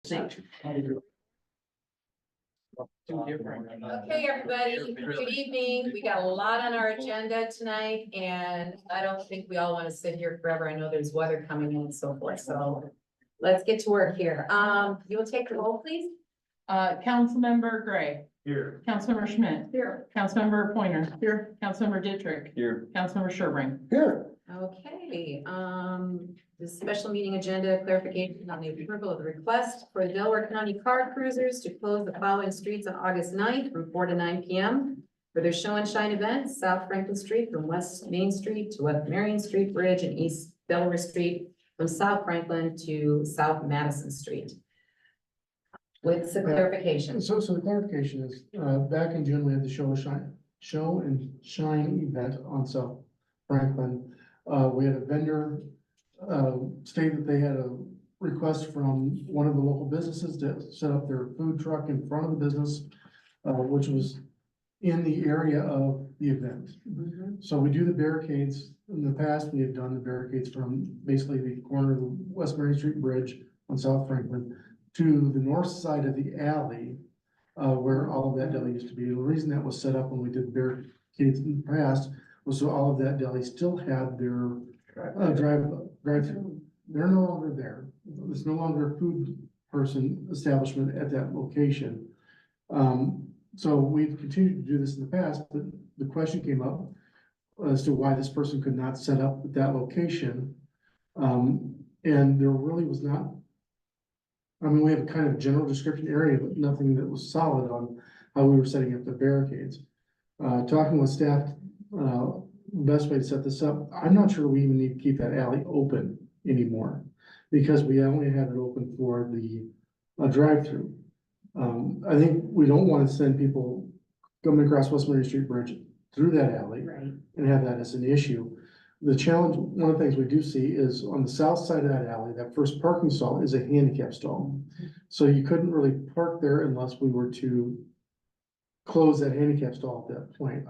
Okay, everybody, good evening. We got a lot on our agenda tonight, and I don't think we all want to sit here forever. I know there's weather coming in and so forth, so let's get to work here. You will take the roll, please? Councilmember Gray. Here. Councilmember Schmidt. Here. Councilmember Pointer. Here. Councilmember Dietrich. Here. Councilmember Sherburne. Here. Okay, the special meeting agenda clarification on the approval of the request for the Delaware County Car Cruisers to close the following streets on August 9th from 4 to 9 p.m. for their show and shine events, South Franklin Street from West Main Street to West Marion Street Bridge and East Delaware Street from South Franklin to South Madison Street. With some clarification. So the clarification is, back in June, we had the show and shine event on South Franklin. We had a vendor, state that they had a request from one of the local businesses to set up their food truck in front of the business, which was in the area of the event. So we do the barricades. In the past, we had done the barricades from basically the corner of the West Marion Street Bridge on South Franklin to the north side of the alley, where all of that deli used to be. The reason that was set up when we did barricades in the past was so all of that deli still had their drive-through. They're no longer there. There's no longer a food person establishment at that location. So we've continued to do this in the past, but the question came up as to why this person could not set up at that location. And there really was not, I mean, we have a kind of general description area, but nothing that was solid on how we were setting up the barricades. Talking with staff, best way to set this up, I'm not sure we even need to keep that alley open anymore because we only have it open for the drive-through. I think we don't want to send people coming across West Marion Street Bridge through that alley Right. and have that as an issue. The challenge, one of the things we do see is on the south side of that alley, that first parking stall is a handicap stall. So you couldn't really park there unless we were to close that handicap stall at that point.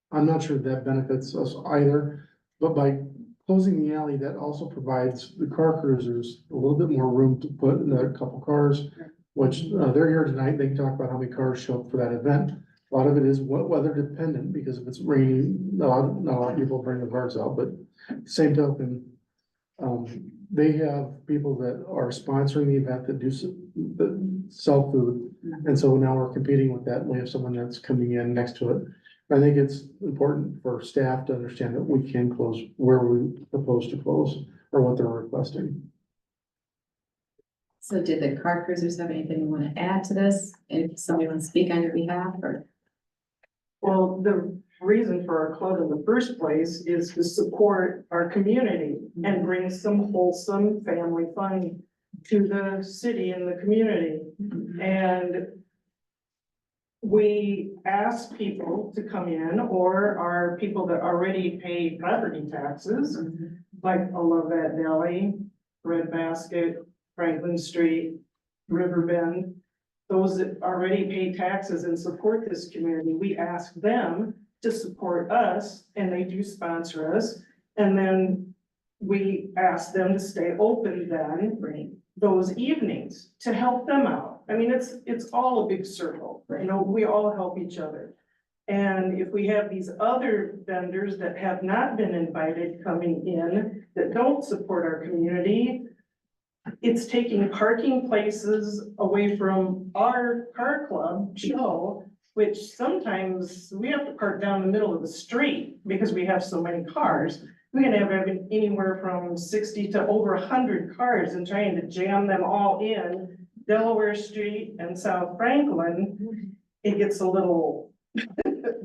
I'm not sure that benefits us either, but by closing the alley, that also provides the car cruisers a little bit more room to put another couple cars, which they're here tonight. They can talk about how many cars show up for that event. A lot of it is weather dependent because if it's raining, not a lot of people bring the cars out, but same token, they have people that are sponsoring the event that sell food. And so now we're competing with that. We have someone that's coming in next to it. I think it's important for staff to understand that we can close where we propose to close or what they're requesting. So did the car cruisers have anything you want to add to this? If somebody wants to speak on your behalf or? Well, the reason for our club in the first place is to support our community and bring some wholesome family fun to the city and the community. And we ask people to come in or are people that already pay property taxes, like Olivet Deli, Red Basket, Franklin Street, Riverbend. Those that already pay taxes and support this community, we ask them to support us and they do sponsor us. And then we ask them to stay open then those evenings to help them out. I mean, it's all a big circle, you know, we all help each other. And if we have these other vendors that have not been invited coming in that don't support our community, it's taking parking places away from our car club show, which sometimes we have to park down the middle of the street because we have so many cars. We're gonna have anywhere from 60 to over 100 cars and trying to jam them all in Delaware Street and South Franklin. It gets a little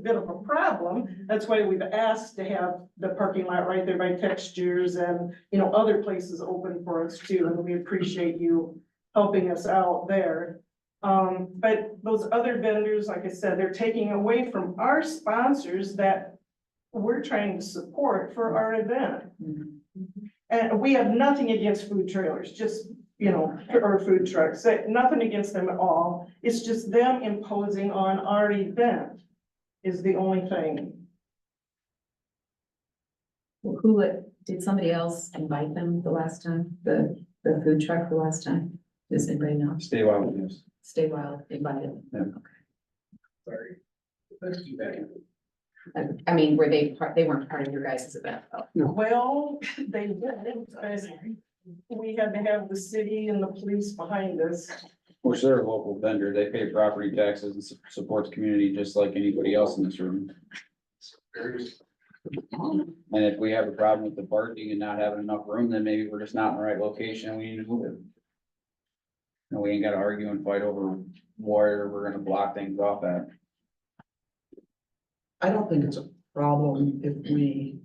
bit of a problem. That's why we've asked to have the parking lot right there by Textures and, you know, other places open for us too. And we appreciate you helping us out there. But those other vendors, like I said, they're taking away from our sponsors that we're trying to support for our event. And we have nothing against food trailers, just, you know, or food trucks, nothing against them at all. It's just them imposing on our event is the only thing. Did somebody else invite them the last time, the food truck the last time? Does anybody know? Stay wild, yes. Stay Wild invited? Yeah. Okay. I mean, were they they weren't part of your guys' event though? Well, they did, but we had to have the city and the police behind us. Which they're a local vendor, they pay property taxes and support the community just like anybody else in this room. And if we have a problem with the parking and not having enough room, then maybe we're just not in the right location and we need to move it. And we ain't gotta argue and fight over where we're gonna block things off at. I don't think it's a problem if we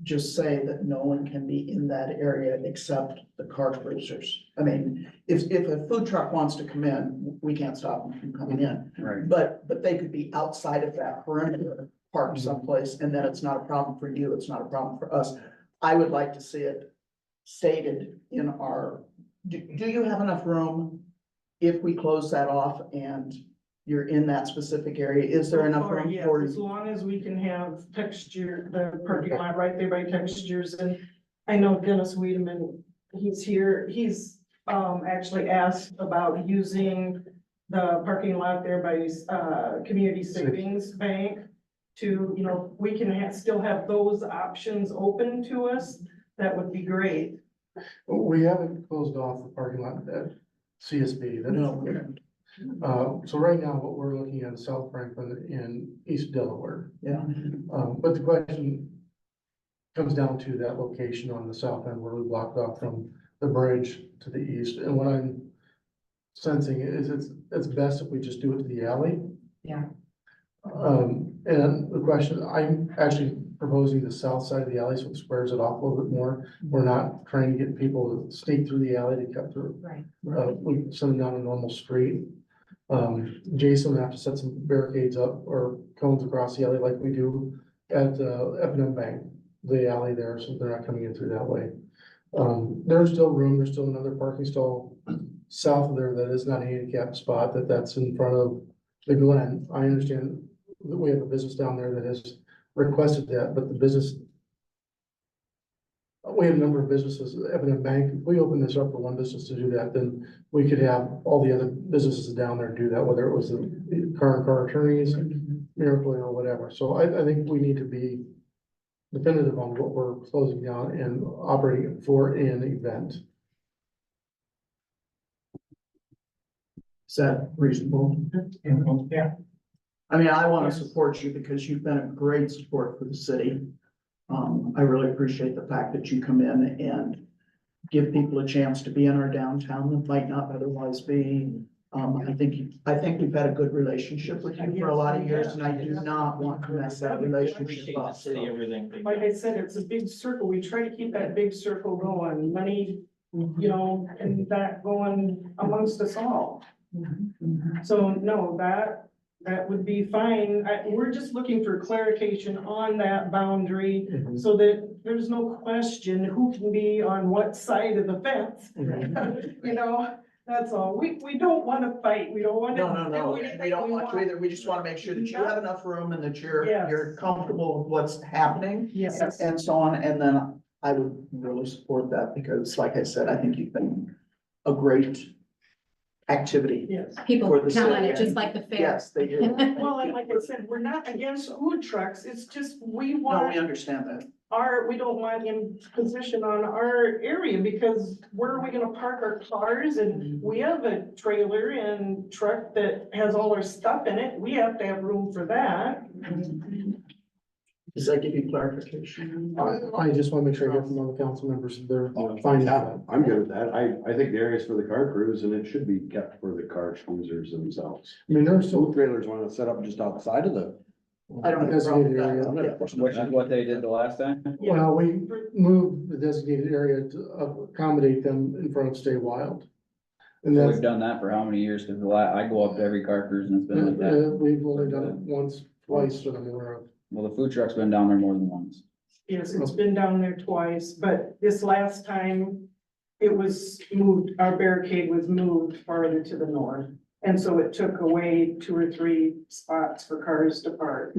just say that no one can be in that area except the car cruisers. I mean, if a food truck wants to come in, we can't stop them from coming in. Right. But they could be outside of that perimeter, parked someplace, and then it's not a problem for you, it's not a problem for us. I would like to see it stated in our, do you have enough room if we close that off and you're in that specific area? Is there enough room Yes, for as you? long as we can have texture, the parking lot right there by textures, and I know Dennis Wiedemann, he's here, he's actually asked about using the parking lot there by Community Savings Bank to, you know, we can still have those options open to us, that would be great. We haven't closed off the parking lot at CSB. No. So right now, what we're looking at is South Franklin and East Delaware. Yeah. But the question comes down to that location on the south end where we blocked off from the bridge to the east. And what I'm sensing is it's best if we just do it to the alley. Yeah. And the question, I'm actually proposing the south side of the alley, so it squares it off a little bit more. We're not trying to get people to sneak through the alley to cut through. Right. We send them down a normal street. Jason will have to set some barricades up or cones across the alley like we do at F&M Bank, the alley there, so they're not coming in through that way. There's still room, there's still another parking stall south of there that is not a handicap spot, that's in front of the Glen. I understand that we have a business down there that has requested that, but the business, we have a number of businesses, F&M Bank, if we open this up for one business to do that, then we could have all the other businesses down there do that, whether it was the car attorneys, Miracle or whatever. So I think we need to be definitive on what we're closing down and operating for an event. Is that reasonable? Yeah. I mean, I want to support you because you've been a great support for the city. I really appreciate the fact that you come in and give people a chance to be in our downtown that might not otherwise be. I think we've had a good relationship with you for a lot of years, and I do not want to mess that relationship up. Like I said, it's a big circle, we try to keep that big circle going, money, you know, and that going amongst us all. So no, that would be fine. We're just looking for clarification on that boundary so that there's no question who can be on what side of the fence. You know, that's all. We don't want to fight. We don't want to. No, we don't want to either. We just want to make sure that you have enough room and that you're comfortable with what's happening. Yes. And so on, and then I would really support that because like I said, I think you've been a great activity. Yes. People For the count on city. it just like the fair. Yes, they do. Well, and like I said, we're not against food trucks. It's just we No, want we understand that. we don't want imposition on our area because where are we gonna park our cars? And we have a trailer and truck that has all our stuff in it. We have to have room for that. Does that give you clarification? I just want to make sure I hear from other council members, if they're Oh, fine with yeah, that. I'm good with that. I think the area's for the car crews and it should be kept for the car cruisers themselves. I mean, there's So still trailers want to set up just outside of the. I don't have a problem with that. Designated I'm not Yeah. pushing Which is that. what they did the last time. Well, we moved the designated area to accommodate them in front of Stay Wild. And So that's, we've done that for how many years? Cause I go up to every car cruise and it's been like that. we've only done it once, twice that I'm aware of. Well, the food truck's been down there more than once. Yes, it's been down there twice, but this last time it was moved, our barricade was moved farther to the north. And so it took away 2 or 3 spots for cars to park.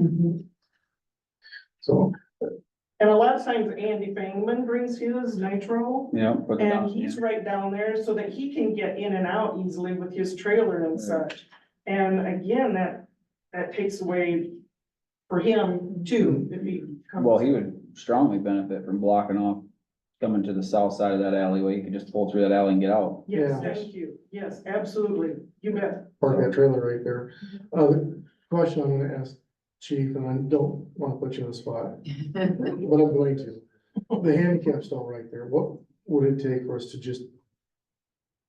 So, And a lot of times Andy Fangman brings his nitro. Yeah. put it And down. he's right down there so that he can get in and out easily with his trailer and such. And again, that takes away for him too, if he comes. Well, he would strongly benefit from blocking off, coming to the south side of that alleyway. You could just pull through that alley and get out. Yes, Yeah. thank you. Yes, absolutely. You bet. Park that trailer right there. The question I'm gonna ask Chief, and I don't wanna put you on the spot, but I'm going to. The handicap stall right there, what would it take for us to just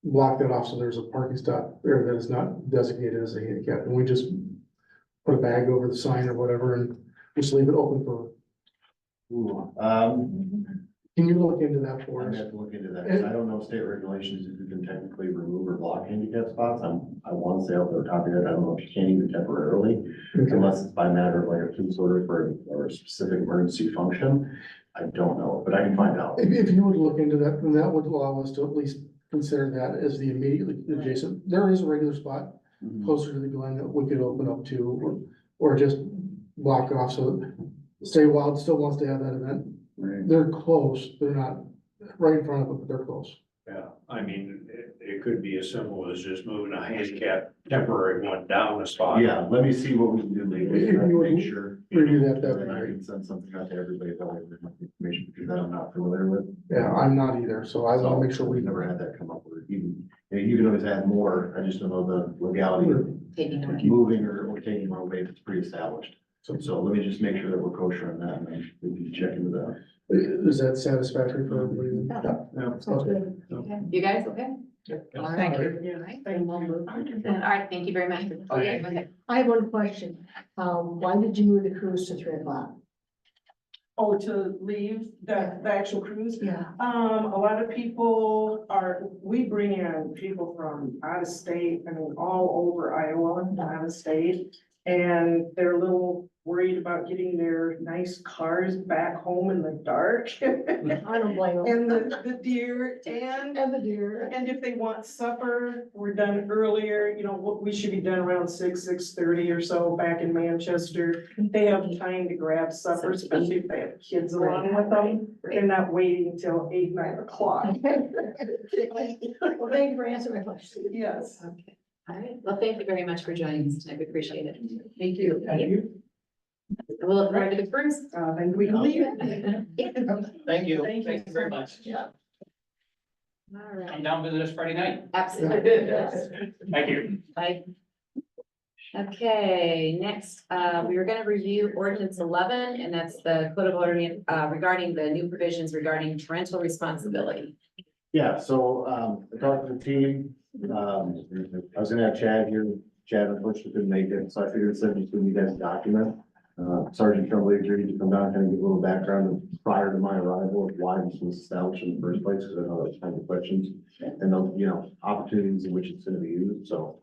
block that off so there's a parking stop there that is not designated as a handicap? And we just put a bag over the sign or whatever and just leave it open for, Ooh, can you look into that I'm for gonna us? have to look into that, 'cause I don't know state regulations if you can technically remove or block handicap spots. I want to say off the top of your head, I don't know if you can even temporarily, Okay. unless it's by matter of like a police order or a specific emergency function. I don't know, but I can find out. If you would look into that, then that would allow us to at least consider that as the immediately adjacent. There is a regular spot Mhm. closer to the Glen that we could open up to, or just block off so that Stay Wild still wants to have that event. Right. They're close, they're not right in front of it, but they're close. Yeah, I mean, it could be as simple as just moving a handicap temporary one down a spot. Yeah, let me see what we can do legally, If you would make sure. review that, that'd be And I great. can send something out to everybody about information, because that I'm not familiar with. Yeah, I'm not either, so I wanna make sure We've we never had that come up, or even, you can always add more, I just don't know the legality of Taking away. moving or taking more away if it's pre-established. So- So let me just make sure that we're kosher on that, and then we can check into that. Is that satisfactory for everybody? Yeah. Okay. You guys, okay? Thank you. Yeah, All right. thank you. All right, thank you very much. Oh, yeah, go ahead. I have one question. Why did you move the cruise to 3 o'clock? Oh, to leave the actual cruise? Yeah. A lot of people we bring in people from out of state, I mean, all over Iowa, and out of state. And they're a little worried about getting their nice cars back home in the dark. I don't blame them. And the deer and And the deer. And if they want supper, we're done earlier, you know, we should be done around 6:30 or so back in Manchester. They have time to grab supper, especially if they have kids along with them. They're not waiting until 8, 9 o'clock. Well, thank you for answering my question. Yes. Okay. All right, well, thank you very much for joining us tonight. We appreciate it. Thank you. We'll look forward to the cruise. Then we can leave. Thank you. Thank you Thank you very much. Yeah. All right, Come down, visit us Friday night. absolutely. Yes. Thank you. Bye. Okay, next, we were gonna review ordinance 11, and that's the code of ordinance, regarding the new provisions regarding parental responsibility. Yeah, so, I talked to the team, I was gonna have Chad here, Chad unfortunately couldn't make it, so I figured send you to you guys a document. Sergeant Tremblay agreed to come down and give a little background prior to my arrival of why this was established in the first place, because I know there's kind of questions. And the, opportunities in which it's gonna be used, so.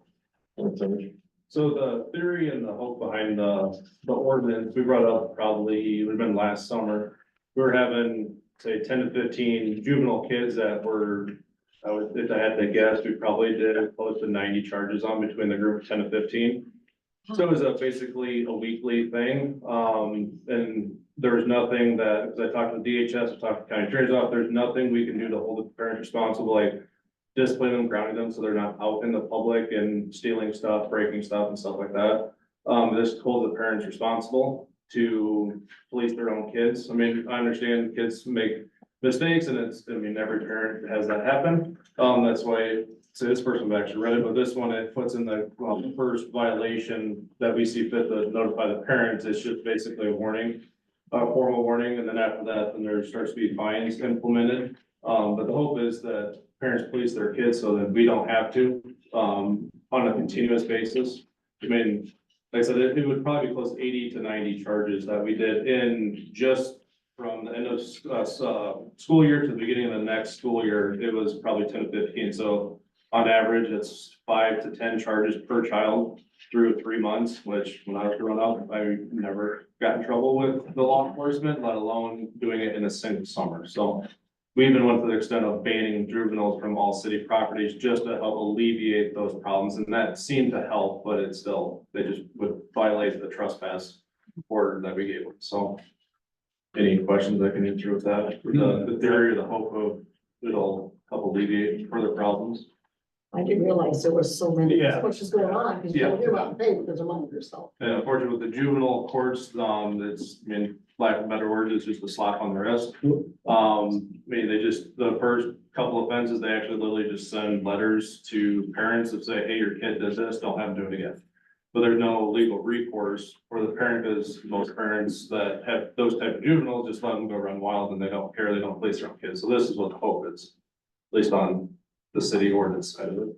So the theory and the hope behind the ordinance, we brought up probably, it would have been last summer. We were having, say, 10 to 15 juvenile kids that were, if I had to guess, we probably did close to 90 charges on between the group of 10 to 15. So it was basically a weekly thing, and there was nothing that, as I talked to DHS, I talked to county attorney's office, there's nothing we can do to hold the parents responsible, like discipline them, grounding them, so they're not out in the public and stealing stuff, breaking stuff and stuff like that. This holds the parents responsible to police their own kids. I mean, I understand kids make mistakes and every parent has that happen. That's why, so this person actually read it, but this one, it puts in the first violation that we see fit to notify the parents. It's just basically a warning, a formal warning, and then after that, then there starts to be fines implemented. But the hope is that parents police their kids so that we don't have to, on a continuous basis. I mean, like I said, it would probably be close to 80 to 90 charges that we did in just from the end of, school year to the beginning of the next school year. It was probably 10 to 15. So on average, it's 5 to 10 charges per child through 3 months, which when I was growing up, I never got in trouble with the law enforcement, let alone doing it in a single summer. So we even went to the extent of banning juveniles from all city properties just to help alleviate those problems. And that seemed to help, but it still, they just would violate the trespass order that we gave them. So Any questions I can answer with that? The theory or the hope of it'll help alleviate further problems. I didn't realize there was so many, Yeah. so much is going on, because you don't hear about pay because of money yourself. And unfortunately with the juvenile courts, it's, I mean, lack of better words, it's just a slap on the wrist. I mean, they just, the first couple offenses, they actually literally just send letters to parents that say, hey, your kid did this, don't have him do it again. But there's no legal recourse for the parent, because most parents that have those type of juveniles just let them go run wild and they don't care, they don't place their own kids. So this is what the hope is, at least on the city ordinance side of it.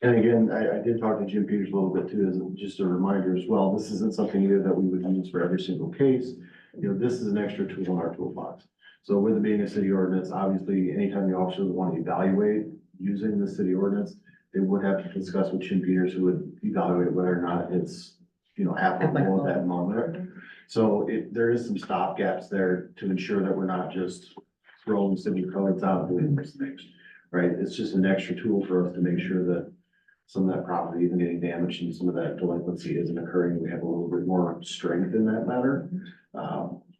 And again, I did talk to Jim Peters a little bit too, as just a reminder as well, this isn't something either that we would use for every single case. You know, this is an extra tool in our toolbox. So with it being a city ordinance, obviously, anytime the officers want to evaluate using the city ordinance, they would have to discuss with Jim Peters, who would evaluate whether or not it's, you know, applicable at that moment. So there is some stop gaps there to ensure that we're not just throwing city codes out and doing these things, right? It's just an extra tool for us to make sure that some of that property isn't getting damaged and some of that delinquency isn't occurring. We have a little bit more strength in that matter.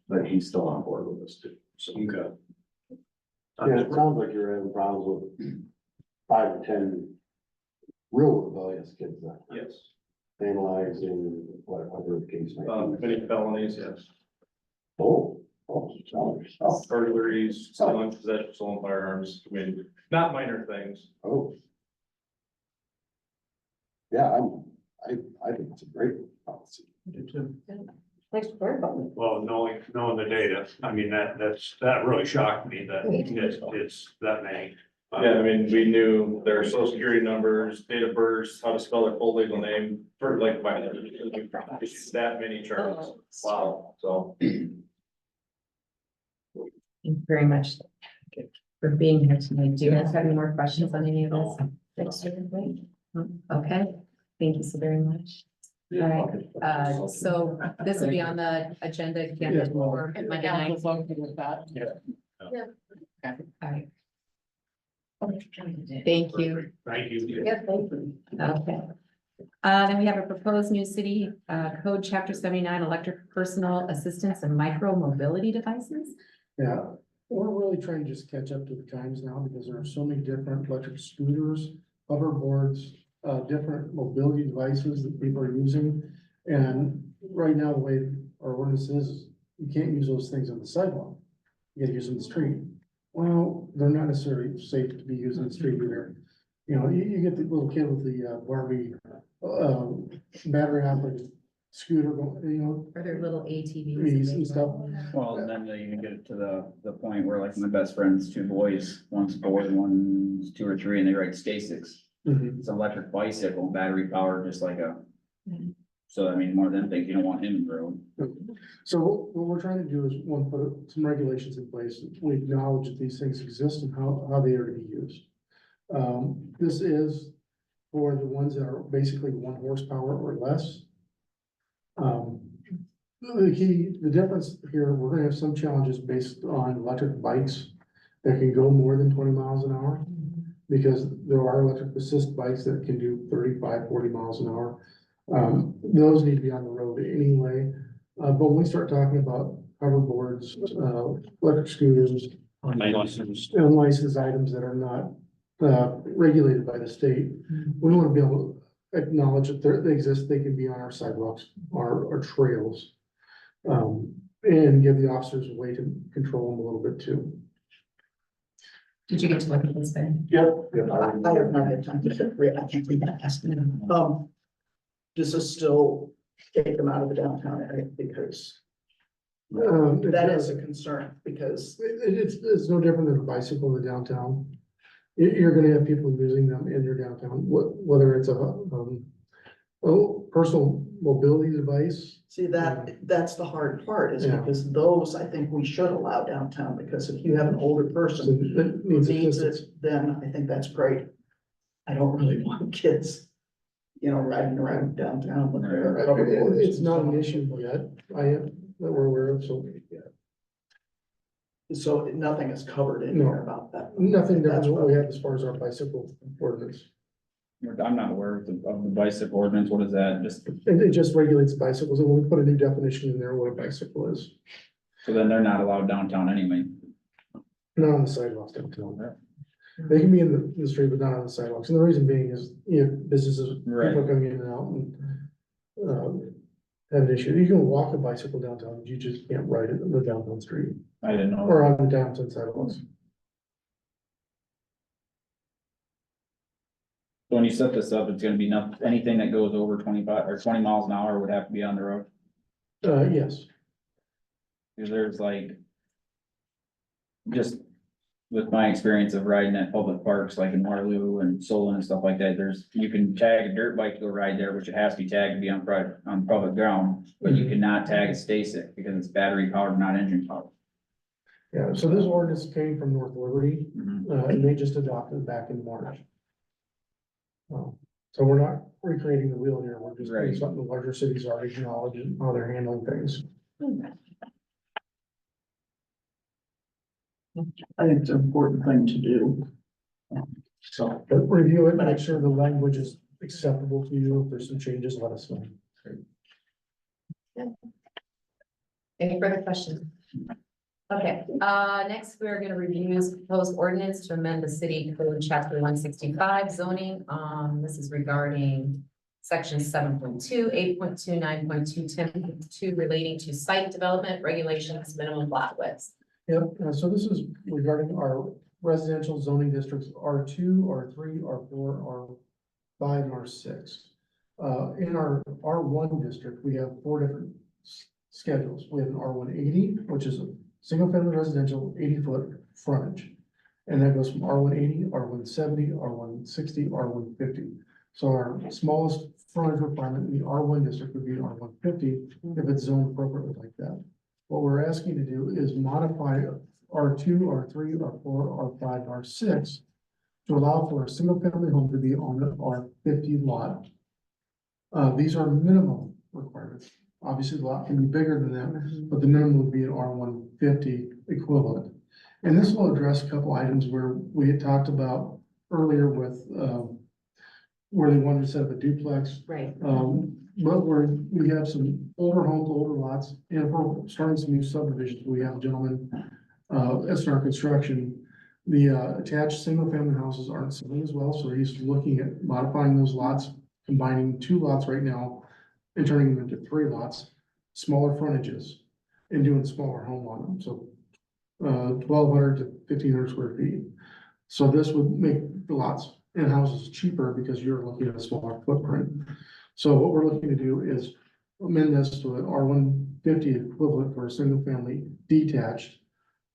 But he's still on board with us too. So. Okay. Yeah, it sounds like you're having problems with 5 or 10 real rebellious kids that Yes. vandalizing, whatever the case might be. Many felonies, yes. Oh, Burglaries, stolen possession, stolen firearms, I mean, not minor things. oh. Yeah, I think it's a great policy. Thanks for hearing about it. Well, knowing the data, I mean, that really shocked me that it's that many. Yeah, I mean, we knew their social security numbers, date of birth, how to spell their full legal name, for like, by that many charges. Wow, so. Thank you very much for being here tonight. Do you guys have any more questions on any of this? Thanks, everybody. Okay, thank you so very much. All right, so this will be on the agenda again for Monday night. with that. All right. Thank you. Thank you. Yeah, thank you. Okay. Then we have a proposed new city code, chapter 79, electric personal assistance and micro mobility devices. Yeah, we're really trying to just catch up to the times now because there are so many different electric scooters, hoverboards, different mobility devices that people are using. And right now, the way our ordinance is, you can't use those things on the sidewalk. You gotta use them in the street. Well, they're not necessarily safe to be used in the street either. You know, you get the little kid with the Barbie battery operated scooter, you know, Or their little These ATVs. and stuff. Well, and then they even get it to the point where like my best friend's 2 boys, one's 4 and one's 2 or 3, and they ride Stasics. Mhm. It's an electric bicycle, battery powered, just like a. Mhm. So I mean, more than things, you don't want him in the road. So what we're trying to do is, one, put some regulations in place. We acknowledge that these things exist and how they are to be used. This is for the ones that are basically 1 horsepower or less. The difference here, we're gonna have some challenges based on electric bikes that can go more than 20 miles an hour. Because there are electric assist bikes that can do 35, 40 miles an hour. Those need to be on the road anyway. But when we start talking about hoverboards, electric scooters, unlicensed items that are not regulated by the state, we want to be able to acknowledge that they exist, they can be on our sidewalks, our trails. And give the officers a way to control them a little bit too. Did you get to look at this, Ben? Yep. I have not had time to read, I can't read that fast. Does this still take them out of the downtown area? Because that is a concern, because It's no different than a bicycle in the downtown. You're gonna have people using them in your downtown, whether it's a personal mobility device. see that's the hard part, is Yeah. because those, I think we should allow downtown, because if you have an older person that who needs needs assistance. it, then I think that's great. I don't really want kids, you know, riding around downtown with their hoverboards. It's not an issue yet, that we're aware of, so So nothing is covered in No. here about that. nothing different That's than what we what- have as far as our bicycle ordinance. I'm not aware of the bicycle ordinance. What is that? Just, It just regulates bicycles, and we'll put a new definition in there what a bicycle is. So then they're not allowed downtown anyway. Not on the sidewalks downtown. They can be in the street, but not on the sidewalks. And the reason being is, you know, businesses, people Right. are coming in and out and, have an issue. You can walk a bicycle downtown, you just can't ride it on the downtown street I didn't know. or on the downtown sidewalks. So when you set this up, it's gonna be anything that goes over 25 or 20 miles an hour would have to be on the road. Yes, Cause there's like. Just with my experience of riding at public parks like in Waterloo and Solon and stuff like that, you can tag a dirt bike to go ride there, which it has to be tagged to be on public ground. But you cannot tag a Stasic because it's battery powered, not engine powered. yeah. So this ordinance came from North Liberty, Mhm. and they just adopted it back in March. So we're not recreating the wheel here. We're just doing Right. something the larger cities already acknowledge and how they're handling things. I think it's an important thing to do. So, But review it, make sure the language is acceptable to you. If there's some changes, let us know. Any further questions? Okay, next we're gonna review this proposed ordinance to amend the city code chapter 165 zoning. This is regarding section 7.2, 8.2, 9.2, 10.2 relating to site development regulations, minimum lot widths. Yep, so this is regarding our residential zoning districts, R2, R3, R4, R5, and R6. In our R1 district, we have 4 different schedules. We have an R180, which is a single-family residential, 80-foot frontage. And that goes from R180, R170, R160, R150. So our smallest frontage requirement in the R1 district would be R150 if it's zoned appropriately like that. What we're asking to do is modify R2, R3, R4, R5, R6 to allow for a single-family home to be on the R50 lot. These are minimum requirements. Obviously, the lot can be bigger than that, but the minimum would be an R150 equivalent. And this will address a couple items where we had talked about earlier with, where they wanted to set up a duplex. Right. But we have some older homes, older lots, and we're starting some new subdivisions. We have a gentleman, that's in our construction. The attached single-family houses aren't selling as well, so he's looking at modifying those lots, combining 2 lots right now and turning them into 3 lots, smaller frontages, and doing a smaller home on them, so 1,200 to 1,500 square feet. So this would make the lots and houses cheaper because you're looking at a smaller footprint. So what we're looking to do is amend this to an R150 equivalent for a single family detached,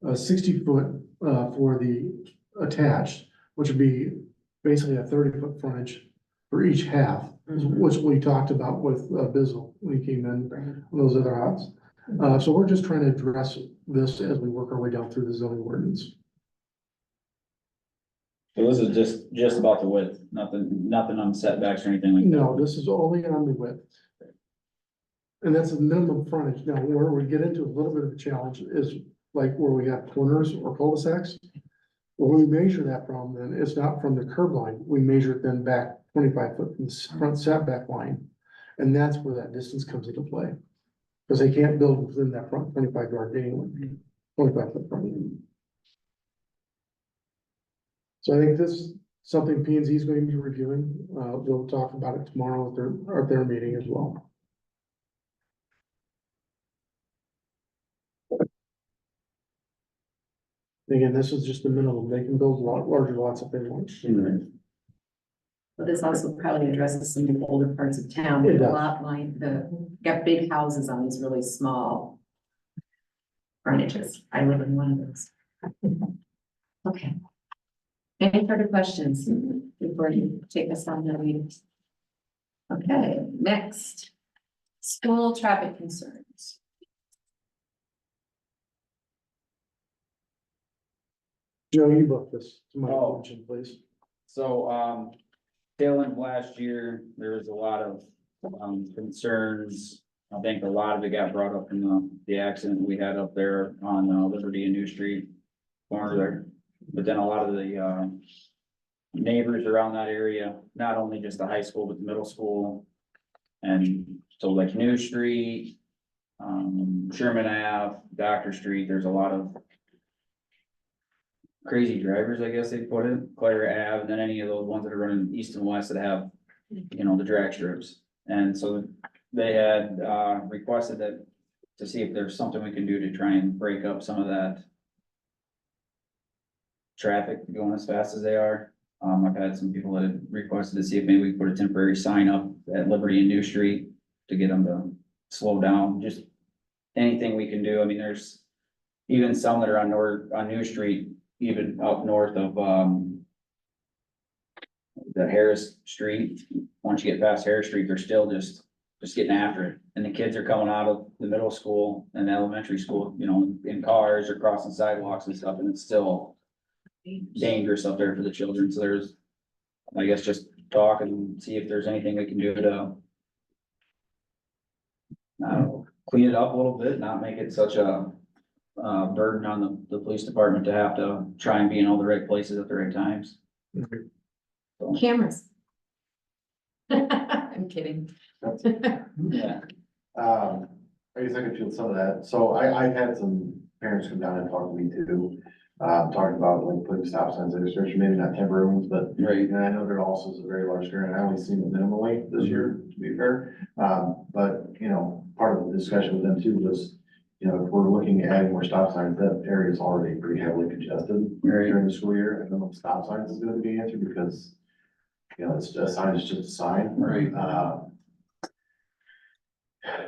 60-foot for the attached, which would be basically a 30-foot frontage for each half, which we talked about with Bizzle when he came in, on those other lots. So we're just trying to address this as we work our way down through the zoning ordinance. So this is just about the width, nothing on setbacks or anything like that. No, this is only on the width. And that's a minimum frontage. Now, where we get into a little bit of a challenge is like where we have corners or cul-de-sacs. Where we measure that from, then it's not from the curb line. We measure it then back 25 foot from the front setback line. And that's where that distance comes into play. Because they can't build within that front 25-yard anyway, 25-foot front. So I think this is something P and Z is going to be reviewing. We'll talk about it tomorrow at their meeting as well. Again, this is just the minimum. They can build larger lots if they want. But this also probably addresses some of the older parts of town, It where the does. lot line, got big houses on these really small frontages. I live in one of those. Okay. Any further questions before you take us on the lead? Okay, next, school traffic concerns. Joe, you brought this to my Oh. attention, please. So, tail end of last year, there was a lot of, concerns. I think a lot of it got brought up in the accident we had up there on, Liberty and New Street corner there. But then a lot of the, neighbors around that area, not only just the high school, but the middle school. And so like New Street, Sherman Ave, Doctor Street, there's a lot of crazy drivers, I guess they put it, Clara Ave, and then any of those ones that are running east and west that have, you know, the drag strips. And so they had, requested that, to see if there's something we can do to try and break up some of that traffic going as fast as they are. I've had some people that have requested to see if maybe we could put a temporary sign up at Liberty and New Street to get them to slow down, just anything we can do. I mean, there's even some that are on New Street, even up north of, the Harris Street. Once you get past Harris Street, they're still just getting after it. And the kids are coming out of the middle school and elementary school, you know, in cars or crossing sidewalks and stuff, and it's still dangerous up there for the children. So there's, I guess, just talk and see if there's anything we can do to clean it up a little bit, not make it such a burden on the police department to have to try and be in all the right places at the right times. Cameras. I'm kidding. Yeah. I guess I could feel some of that. So I've had some parents come down and talk to me too. Talking about like putting stop signs in restriction, maybe not temporary ones, but Right. and I know there also is a very large grant. I only seen it minimally this year, to be fair. But, you know, part of the discussion with them too was, you know, if we're looking at adding more stop signs, that area is already pretty heavily congested Right. during the school year. I don't know if stop signs is gonna be the answer because, you know, it's a sign is just a sign. Right.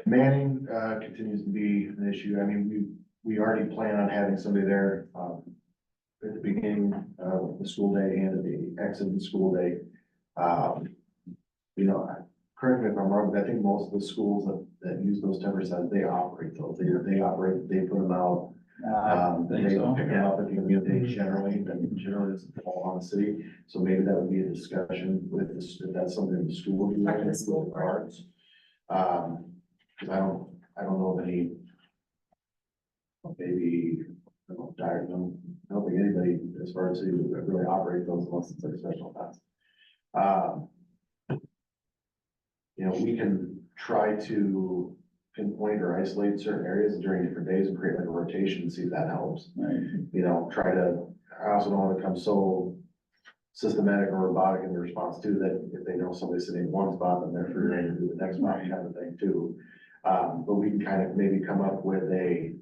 Manning, continues to be an issue. I mean, we already plan on having somebody there, at the beginning of the school day and at the exit of the school day. You know, correct me if I'm wrong, but I think most of the schools that use those temporary signs, they operate those. They operate, they put them out. They Think so. pick them up at the end of the day generally, and generally it's all on the city. So maybe that would be a discussion with this, if that's something the school would be looking at with the cards. Cause I don't know of any, maybe, I don't know, I don't think anybody as far as who would really operate those unless it's like special events. You know, we can try to pinpoint or isolate certain areas during different days and create like a rotation and see if that helps. Right. You know, I also don't want to become so systematic or robotic in the response to that if they know somebody's sitting in one spot, then they're free rein to do the next spot kind of thing too. But we can kind of maybe come up with a,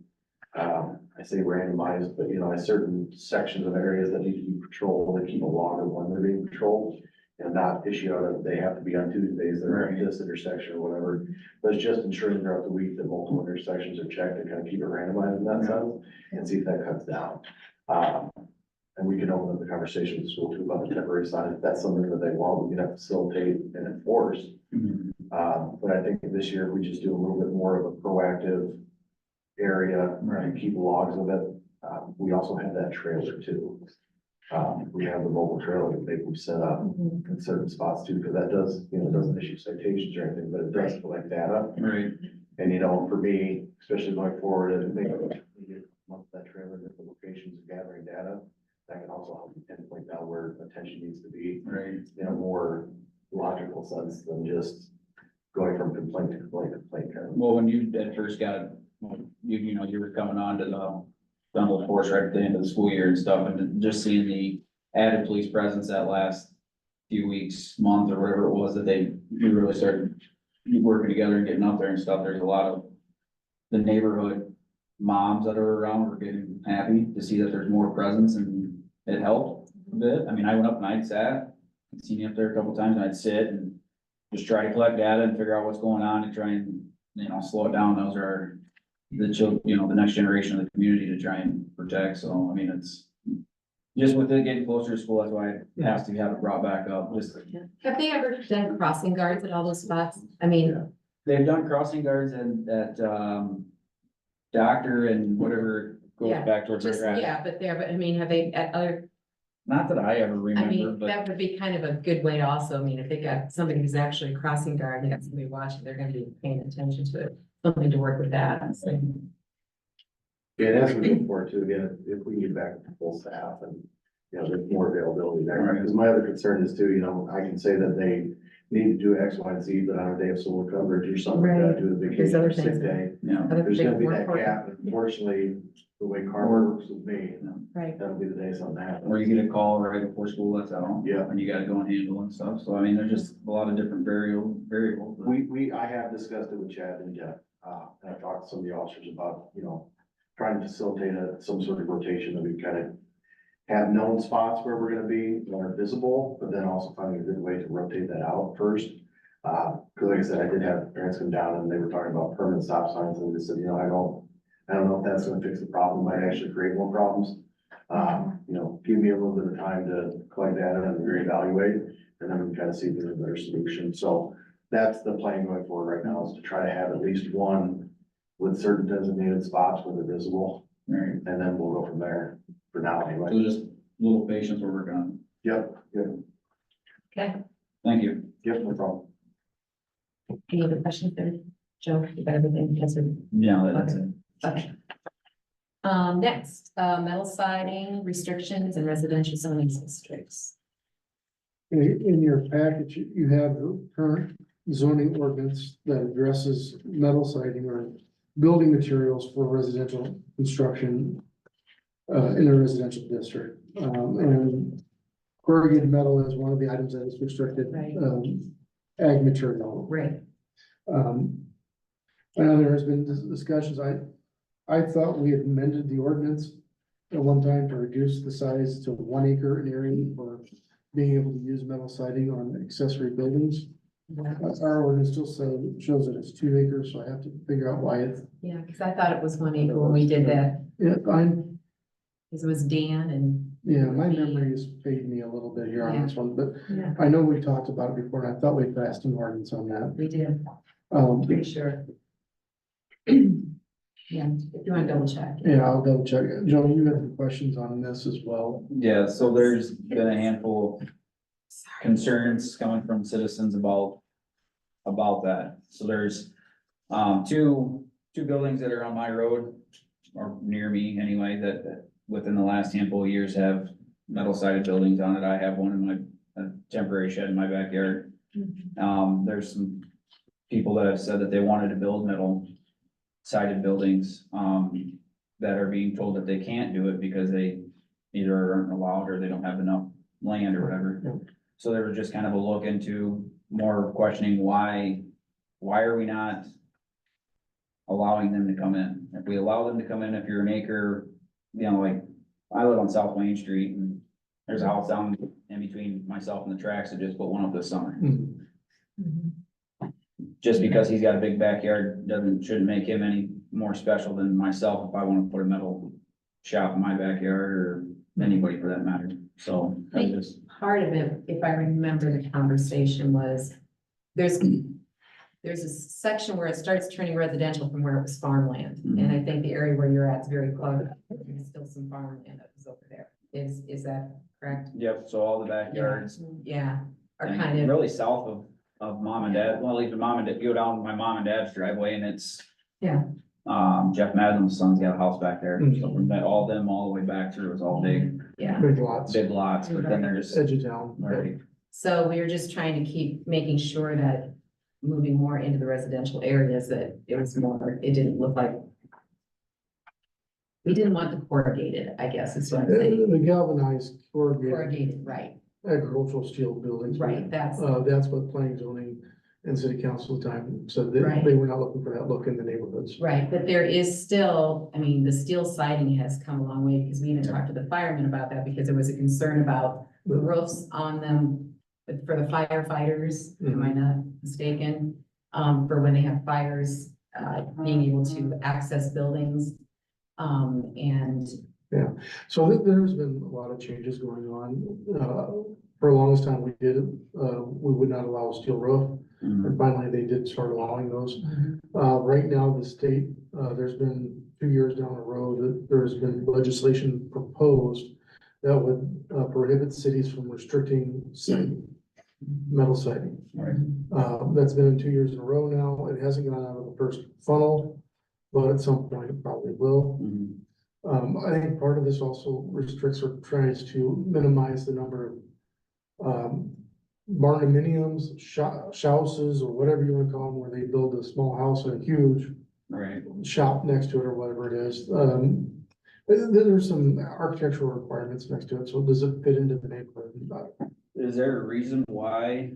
I say randomized, but you know, a certain sections of areas that need to be patrolled and keep a log of when they're being patrolled. And not issue out of, they have to be on Tuesdays, they're at this intersection or whatever. But it's just ensuring throughout the week that multiple intersections are checked and kind of keep it randomized in that sense and see if that cuts down. And we can open up the conversation with the school too about the temporary sign. If that's something that they want, we can have facilitate and enforce. But I think this year we just do a little bit more of a proactive area and keep logs of it. We also have that trailer too. We have the mobile trailer that we've set up in certain spots too, because that does, you know, doesn't issue citations or anything, but it does collect data. Right. And you know, for me, especially going forward, and maybe that trailer, the locations of gathering data, that can also help you pinpoint down where attention needs to be. Right. In a more logical sense than just going from complaint to complaint. Well, when you at first got it, you know, you were coming on to the Dunlop Force right at the end of the school year and stuff, and just seeing the added police presence that last few weeks, month, or whatever it was, that we really started working together and getting up there and stuff. There's a lot of the neighborhood moms that are around were getting happy to see that there's more presence, and it helped a bit. I mean, I went up and I'd sat, seen you up there a couple times, and I'd sit and just try to collect data and figure out what's going on and try and, you know, slow it down. Those are the children, you know, the next generation of the community to try and protect. So, I mean, it's just with it getting closer to school, that's why it has to have it brought back up. Just, Have they ever done crossing guards at all those spots? I mean, they've done crossing guards at Doctor and whatever goes Yeah, back towards just, their. but I mean, have they at other, Not that I ever I remember, mean, but that would be kind of a good way to also, I mean, if they got somebody who's actually crossing guard, they got somebody watching, they're gonna be paying attention to it, something to work with that. So, Yeah, and as we move forward too, again, if we get back to full staff and, you know, there's more availability there. Because my other concern is too, you know, I can say that they need to do X, Y, and Z, but on a day of solar coverage or something like that, do the There's vacation other or sick things. day. Yeah, Other There's things gonna be more that important. gap, unfortunately, the way car works with me, Right. that'll be the day something happens. or you get a call right before school lets out. Yeah. And you gotta go and handle and stuff, so I mean, there's just a lot of different variables. I have discussed it with Chad and Jeff, and I've talked to some of the officers about, trying to facilitate some sort of rotation that we kind of have known spots where we're gonna be that are visible, but then also finding a good way to rotate that out first. Cause like I said, I did have parents come down and they were talking about permanent stop signs and they said, I don't know if that's gonna fix the problem, might actually create more problems. Give me a little bit of time to collect data and reevaluate, and then we can kind of see if there's a better solution. So that's the plan going forward right now, is to try to have at least one with certain designated spots where they're visible, Right, and then we'll go from there, for now anyway. so just a little patience we're working on. Yep, Okay, Thank you. no problem. any other questions there? Joe, you got everything answered? Yeah, that's it. Okay. Next, metal siding restrictions in residential zoning districts. In your package, you have the current zoning ordinance that addresses metal siding or building materials for residential construction in a residential district. And corrugated metal is one of the items that is restricted, Right. Ag material. Right. I know there has been discussions, I thought we had amended the ordinance at one time to reduce the size to 1 acre in area for being able to use metal siding on accessory buildings. Our ordinance still shows that it's 2 acres, so I have to figure out why it's. Yeah, because I thought it was 1 acre when we did that, Yeah, because it was Dan and. my memory is fading me a little bit here on this one, but Yeah, I know we talked about it before, and I thought we passed an ordinance on that. we did, Pretty sure. Yeah, if you want to double check. Yeah, I'll double check. Joe, you had some questions on this as well. Yeah, so there's been a handful of concerns coming from citizens about that. So there's two buildings that are on my road or near me anyway, that within the last handful of years have metal sided buildings on it. I have one in a temporary shed in my backyard. There's some people that have said that they wanted to build metal sided buildings, that are being told that they can't do it because they either aren't allowed or they don't have enough land or whatever. So there was just kind of a look into more questioning why are we not allowing them to come in? If we allow them to come in, if you're an acre, like, I live on South Main Street and there's a house down in between myself and the tracks that just put one up this summer. Just because he's got a big backyard shouldn't make him any more special than myself if I want to put a metal shop in my backyard or anybody for that matter. So I just, Part of it, if I remember the conversation was, there's a section where it starts turning residential from where it was farmland. And I think the area where you're at is very close. There's still some farmland that was over there. Is that correct? yep, so all the backyards. Yeah, are and kind of, really south of mom and dad, well, even mom and dad, go down my mom and dad's driveway and it's. Yeah. Jeff Madden's son's got a house back there, Mhm. so from that, all them, all the way back through, it was all big, yeah. Big lots, big lots, but then there's. edge of town. Right, So we were just trying to keep making sure that moving more into the residential areas, that it was more, it didn't look like. We didn't want the corrugated, I guess is what I'm saying. The galvanized corrugated Corrugated, right, agricultural steel buildings. right, that's, That's what planning, zoning and city council at the time said that Right. they were not looking for that look in the neighborhoods. right, but there is still, I mean, the steel siding has come a long way, because we even talked to the firemen about that, because there was a concern about the roofs on them. But for the firefighters, am I not mistaken, for when they have fires, being able to access buildings. And So there's been a lot of changes going on. For the longest time, we would not allow a steel roof. Mhm. And finally, they did start allowing those. Right now, the state, there's been 2 years down the road, that there's been legislation proposed that would prohibit cities from restricting siding, metal siding. right, That's been in 2 years in a row now. It hasn't gone out of the first funnel, but at some point it probably will. Mhm. I think part of this also restricts or tries to minimize the number of barndominiums, houses, or whatever you wanna call them, where they build a small house and a huge Right. shop next to it or whatever it is. There's some architectural requirements next to it, so does it fit into the neighborhood? Is there a reason why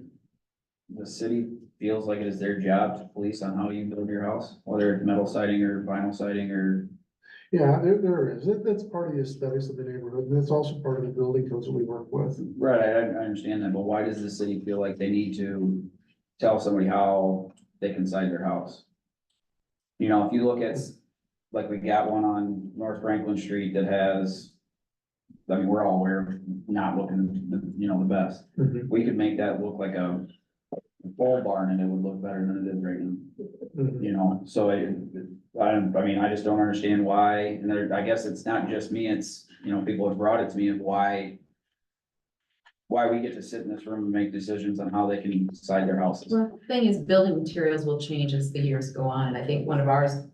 the city feels like it is their job to police on how you build your house, whether it's metal siding or vinyl siding or? Yeah, there is. That's part of the aesthetics of the neighborhood, and it's also part of the building codes that we work with. Right, I understand that, but why does the city feel like they need to tell somebody how they can side their house? You know, if you look at, like, we got one on North Franklin Street that has, I mean, we're all aware of not looking, the best. Mhm, We could make that look like a pole barn and it would look better than it is right now. mhm. So I mean, I just don't understand why, and I guess it's not just me, it's, people have brought it to me of why we get to sit in this room and make decisions on how they can side their houses. Well, the thing is, building materials will change as the years go on, and I think one of ours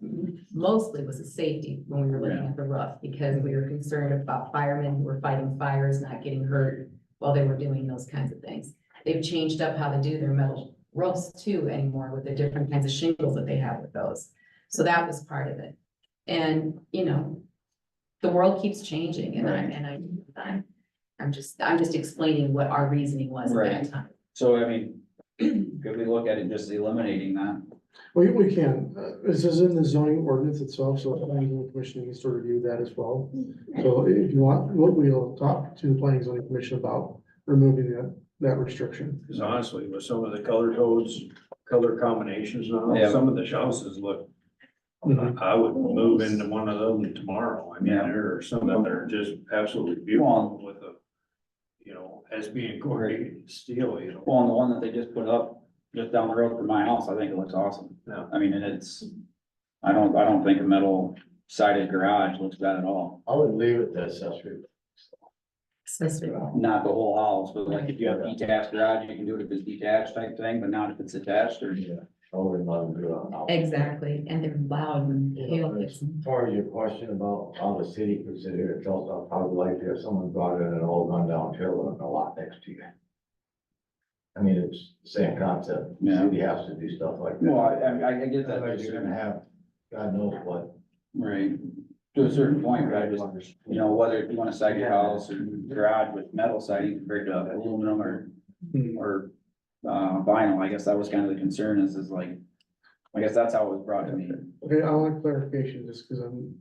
mostly was the safety when we were looking at the roof, because we were concerned about firemen who were fighting fires, not getting hurt while they were doing those kinds of things. They've changed up how they do their metal roofs too anymore with the different kinds of shingles that they have with those. So that was part of it. And, the world keeps changing I'm just explaining what our reasoning was at Right. that time. So, I mean, could we look at it just eliminating that? We can, this is in the zoning ordinance itself, so the planning and commission needs to review that as well. So if you want, we'll talk to the planning and zoning commission about removing that restriction. Because honestly, with some of the color codes, color combinations and Yeah. all, some of the houses look, Mhm. I would move into one of them tomorrow. I mean, Yeah. there are some that are just absolutely beautiful with a, as being corrugated steel, Well, and the one that they just put up just down the road from my house, I think it looks awesome. Yeah. I mean, and I don't think a metal sided garage looks bad at all. I would leave it to accessory. Accessory. Not the whole house, but like if you have a detached garage, you can do it if it's detached type thing, but not if it's attached or. I wouldn't let them do it on. Exactly, and they're loud and hail. As far as your question about how the city consider itself, I would like to have someone brought in an old rundown trailer and a lot next to you. I mean, it's the same concept. The Yeah. city has to do stuff like that. Well, I get that. Otherwise, you're gonna have, God knows what. Right, to a certain point, but I just, whether you wanna side your house or garage with metal siding compared to aluminum or vinyl, I guess that was kind of the concern is like, I guess that's how it was brought to me. Okay, I want clarification, just because I'm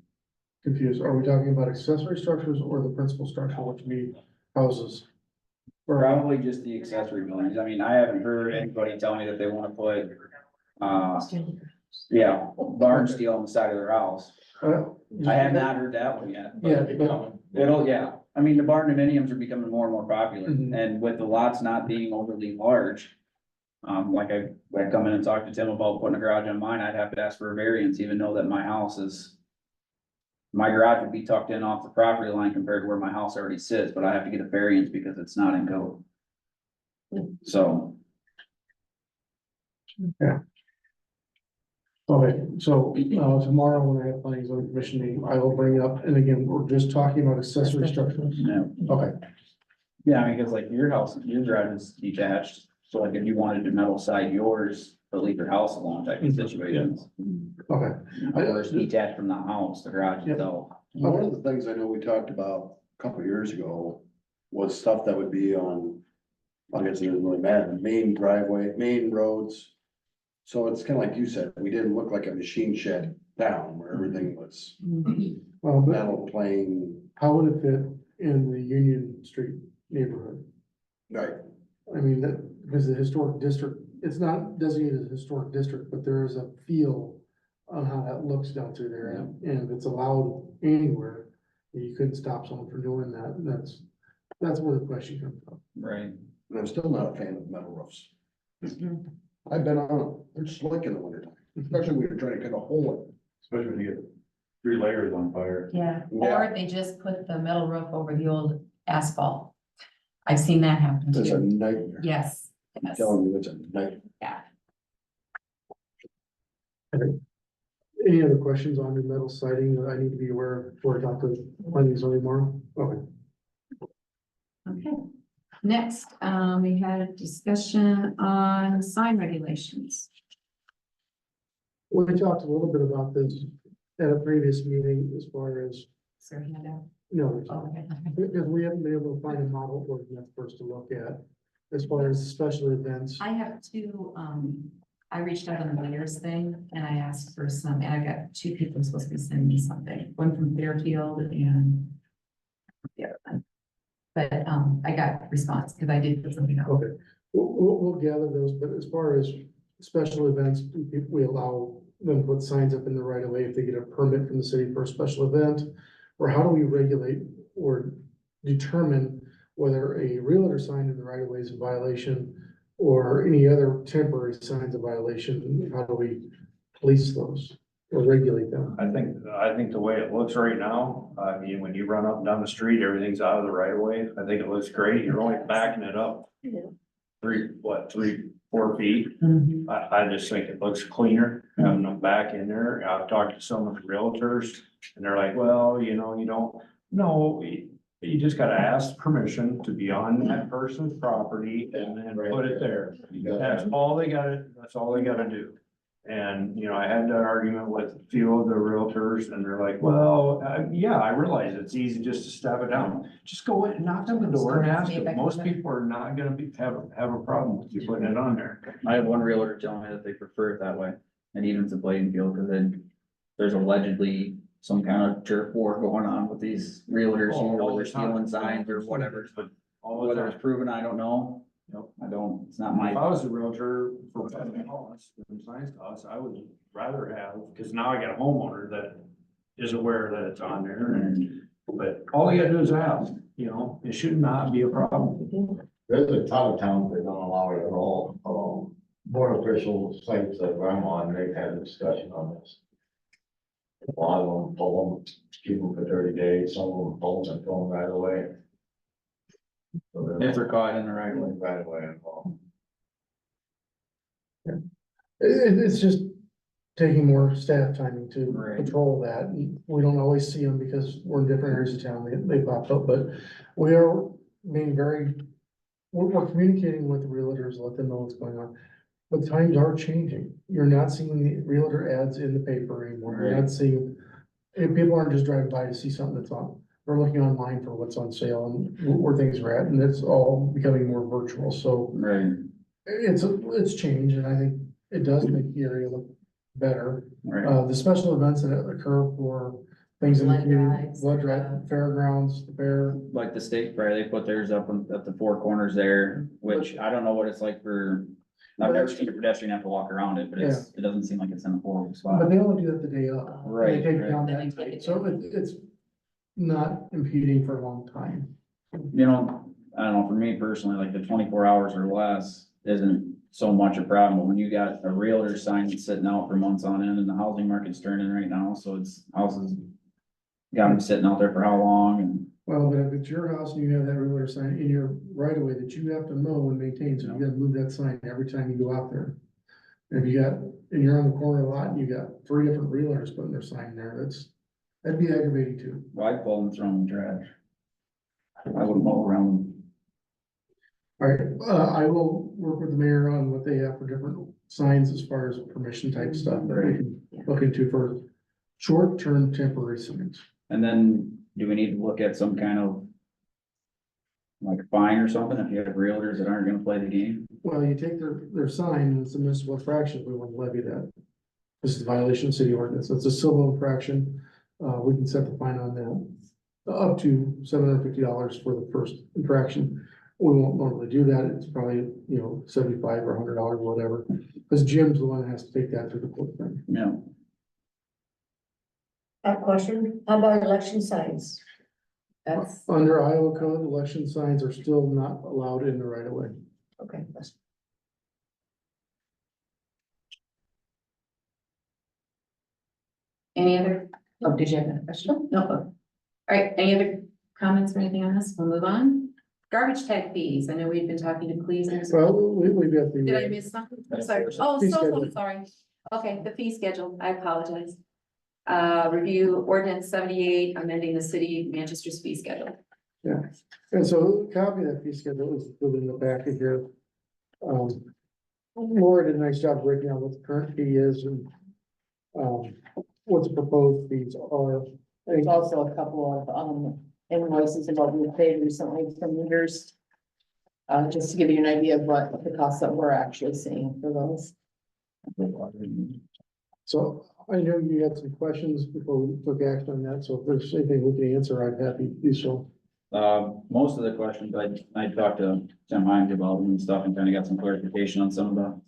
confused. Are we talking about accessory structures or the principal structure, which would be houses? Or, Probably just the accessory buildings. I mean, I haven't heard anybody tell me that they wanna put, barn steel on the side of their house. I have not heard that one yet. but Yeah, but, I mean, the barn dominiums are becoming more and more popular, Mhm. and with the lots not being overly large. Like I'd come in and talk to Tim about putting a garage on mine, I'd have to ask for a variance, even though that my house is. My garage would be tucked in off the property line compared to where my house already sits, but I have to get a variance because it's not in code. So, okay, so, tomorrow when I have planning and zoning commission meeting, I will bring up, and again, we're just talking about accessory structures. yeah, Okay, yeah, I mean, cause like your house, your garage is detached, so like if you wanted to metal side yours, but leave your house alone type of situations. okay. Or it's detached from the house, the garage Yep. itself. One of the things I know we talked about a couple of years ago was stuff that would be on, I guess it doesn't really matter, main driveway, main roads. So it's kind of like you said, we didn't look like a machine shed down where everything was Well, but metal plain. how would it fit in the Union Street neighborhood? Right. I mean, that, because the historic district, it's not designated as a historic district, but there is a feel on how that looks down through there, and if it's allowed anywhere, you couldn't stop someone from doing that, and that's where the question comes from. Right. And I'm still not a fan of metal roofs. I've been on them, they're slick in the wintertime, especially when you're trying to cut a hole in. especially when you get 3 layers on fire. Yeah, Yeah. or they just put the metal roof over the old asphalt. I've seen that happen It's a too. nightmare. Yes, I'm yes. telling you, it's a nightmare. Any other questions on the metal siding that I need to be aware of before I talk to planning and zoning tomorrow? Okay. Okay. Next, we had a discussion on sign regulations. We talked a little bit about this at a previous meeting as far as, Sorry, handout. no, Oh, okay. because we haven't been able to find a model ordinance for us to look at as far as special events. I have two, I reached out on the mayor's thing and I asked for some, and I got two people supposed to be sending me something, one from Fairfield and the other one. But, I got a response because I did put something out. Okay, we'll gather those, but as far as special events, we allow them to put signs up in the right of way if they get a permit from the city for a special event? Or how do we regulate or determine whether a realtor sign in the right of way is a violation or any other temporary signs of violation? How do we police those or regulate them? I think the way it looks right now, I mean, when you run up and down the street, everything's out of the right of way. I think it looks great. You're only backing it up 4 feet. I just think it looks cleaner having them back in there. I've talked to some of the realtors and they're like, well, you know, you don't, no, you just gotta ask permission to be on that person's property and then put it there. That's all they gotta do. And, you know, I had that argument with a few of the realtors and they're like, well, yeah, I realize it's easy just to stab it down. Just go in, knock on the door and ask them. Most people are not gonna have a problem with you putting it on there. I had one realtor tell me that they prefer it that way, and even it's a playing field, because then there's allegedly some kind of turf war going on with these realtors, Oh, all they're the time. stealing signs or whatever, but All the whether time. it's proven, I don't know. Nope. I don't, it's not If my, I was a realtor for signs to us, I would rather have, because now I got a homeowner that is aware that it's on there and, but all you gotta do is ask, you know, it should not be a problem. There's a ton of towns that don't allow it at all. Board official sites that I'm on, they've had a discussion on this. A lot of them pull them, keep them for 30 days, some of them pull them and throw them right away. So if they're caught in the right way. right away involved. It's just taking more staff timing to Right. control that. We don't always see them because we're in different areas of town, they pop up, but we are being we're communicating with the realtors, let them know what's going on. But times are changing. You're not seeing the realtor ads in the paper anymore. You're not seeing, and people aren't just driving by to see something that's on. They're looking online for what's on sale and where things are at, and it's all becoming more virtual, so Right, it's changed, and I think it does make the area look better. right. The special events that occur for things in the Blood community, drives, blood drive, fairgrounds, the fair. Like the state fair, they put theirs up at the four corners there, which I don't know what it's like for, I've never seen a pedestrian have to walk around it, but it doesn't seem like it's in a horrible spot. But they only do that the day of. Right, They take it right. down Then that they take night, it so down. it's not impeding for a long time. You know, I don't know, for me personally, like the 24 hours or less isn't so much a problem, but when you got a realtor sign that's sitting out for months on end and the housing market's turning right now, so it's houses got them sitting out there for how long and. Well, but if it's your house and you have that realtor sign in your right of way that you have to mow and maintain, so you gotta move that sign every time you go out there. And if and you're on the corner lot and you got 3 different realtors putting their sign there, that'd be aggravating too. Well, I'd pull them and throw them in the trash. I wouldn't mow around them. All right, I will work with the mayor on what they have for different signs as far as permission type stuff that we can look into for short-term temporary signs. And then do we need to look at some kind of like fine or something if you have realtors that aren't gonna play the game? Well, you take their sign and it's a municipal infraction, we want to levy that. This is a violation of city ordinance, it's a civil infraction, we can set the fine on that. Up to $750 for the first infraction. We won't normally do that, it's probably, $75 or $100, whatever, because Jim's the one that has to take that through the court thing. Yeah. I have a question, how about election signs? That's, Under Iowa code, election signs are still not allowed in the right of way. Okay, that's. any other, oh, did you have another question? No. All right, any other comments or anything on this? We'll move on. Garbage tag fees. I know we've been talking to Cleasers. Well, we've got the. Did I miss something? I'm sorry. Oh, Fee so schedule. sorry. Okay, the fee schedule. I apologize. Review ordinance 78, amending the city of Manchester's fee schedule. And so copy of that fee schedule is included in the back of here. Laura did a nice job breaking down what the current fee is and what the proposed fees are. There's also a couple of, invoices about being paid recently from meters. Just to give you an idea of what the costs that we're actually seeing for those. So I know you had some questions before we took action on that, so if there's anything we can answer, I'd happy to do so. Most of the questions, I talked to Tim Hines about them and stuff and kind of got some clarification on some of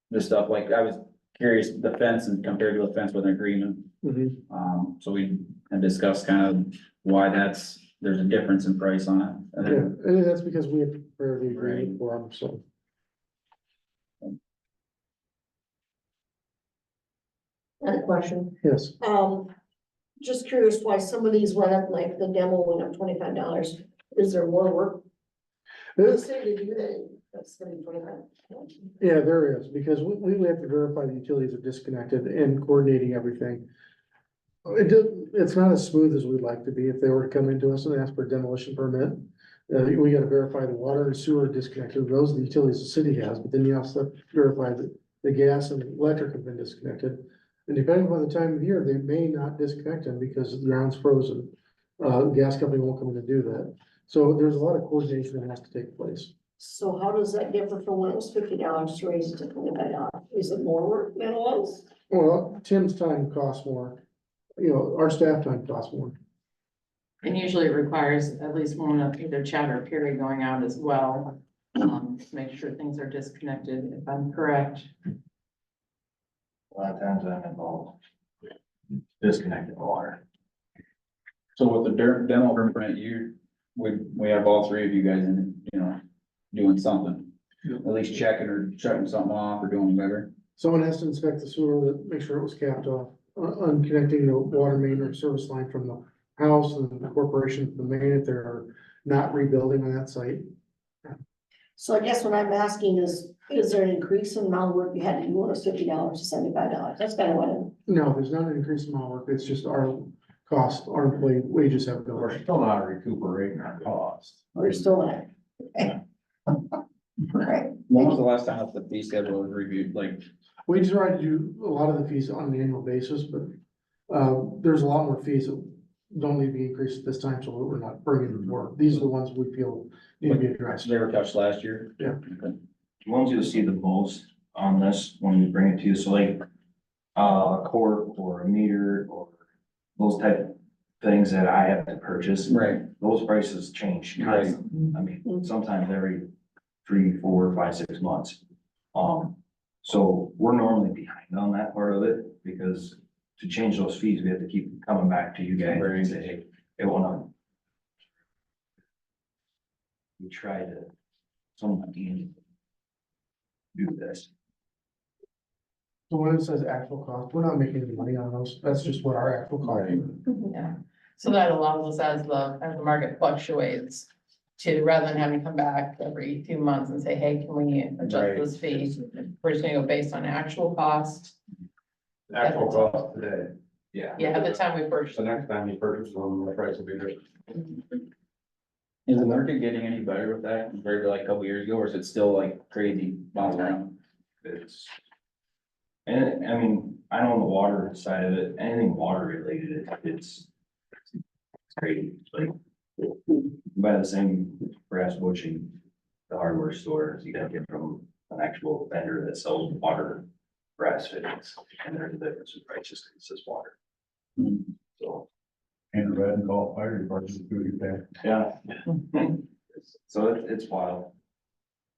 the stuff, like I was curious, the fence and compared to a fence with an agreement. So we had discussed kind of why there's a difference in price on it. And Yeah, then, and that's because we have to prepare the agreement for them, so. Another question, Yes, just curious why some of these went up, like the demo went up $25. Is there more work? They say to do that, that's gonna be 25. yeah, there is, because we have to verify the utilities are disconnected and coordinating everything. It's not as smooth as we'd like to be. If they were to come into us and ask for a demolition permit, we gotta verify the water and sewer are disconnected. Those are the utilities the city has, but then you also have to verify that the gas and electric have been disconnected. And depending upon the time of year, they may not disconnect them because the ground's frozen. Gas company won't come in to do that. So there's a lot of coordination that has to take place. So how does that differ from when it was $50 to raise it to $25? Is it more work than it was? Well, Tim's time costs more. Our staff time costs more. And usually it requires at least one of either chat or Perry going out as well. To make sure things are disconnected, if I'm correct. A lot of times I'm involved. Disconnecting water. so with the demo permit, we have all three of you guys in, doing something. At least checking or shutting something off or doing better. Someone has to inspect the sewer, make sure it was capped off, unconnecting the water main or service line from the house and the corporation from the main if they're not rebuilding on that site. So I guess what I'm asking is there an increase in amount of work you had to do when it was $50 to $75? That's kind of what I'm. No, there's not an increase in amount of work, it's just our cost, our employee wages have gone. We're still not recuperating our costs. We're still at. Okay. Right. When was the last time that the fee schedule was reviewed? Like, We try to do a lot of the fees on an annual basis, but there's a lot more fees that don't need to be increased at this time, so we're not bringing more. These are the ones we feel need to be addressed. they were touched last year? Yeah. Okay. The ones you'll see the most on this when we bring it to you, so like a quart or a meter or those type of things that I have to purchase. Right. Those prices change. Right. I mean, sometimes every 3, 4, 5, 6 months. So we're normally behind on that part of it because to change those fees, we have to keep coming back to you guys and say, hey, it will not. We try to, someone can do this. So when it says actual cost, we're not making any money on those, that's just what our actual cost is. Yeah, so that allows us as the market fluctuates. To rather than having to come back every 2 months and say, hey, can we adjust this fee? We're just gonna go based on actual cost. Actual cost today. Yeah. Yeah, at the time we purchased. So next time you purchase them, the price will be different. Is the market getting any better with that compared to like a couple years ago, or is it still like crazy bouncing around? It's. And I mean, I know on the water side of it, anything water related, it's crazy, like. Buy the same brass bushing, the hardware stores, you gotta get from an actual vendor that sells water brass fittings, and there's a difference in prices, it's just water. So, And red and call fire department, do you think? yeah. So it's wild.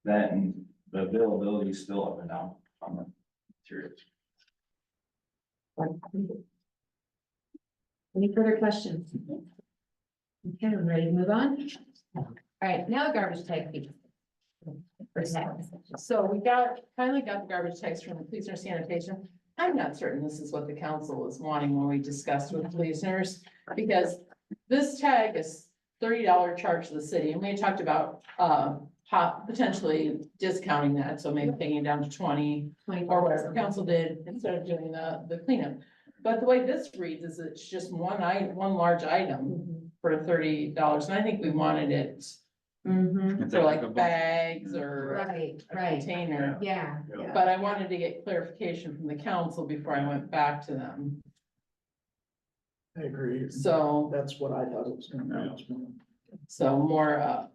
That and the availability is still up and down on the materials. Any further questions? Okay, I'm ready to move on. All right, now the garbage tag fee. So we finally got the garbage tags from the Police and Sanitation. I'm not certain this is what the council was wanting when we discussed with Policeners, because this tag is $30 charge to the city, and we had talked about potentially discounting that, so maybe taking it down to 20 or whatever the council did instead of doing the cleanup. But the way this reads is it's just one large item, for $30, and I think we wanted it Mm-hmm, for like bags or right, a right, container. yeah. But I wanted to get clarification from the council before I went back to them, I agree. so, That's what I thought it was gonna be. so more,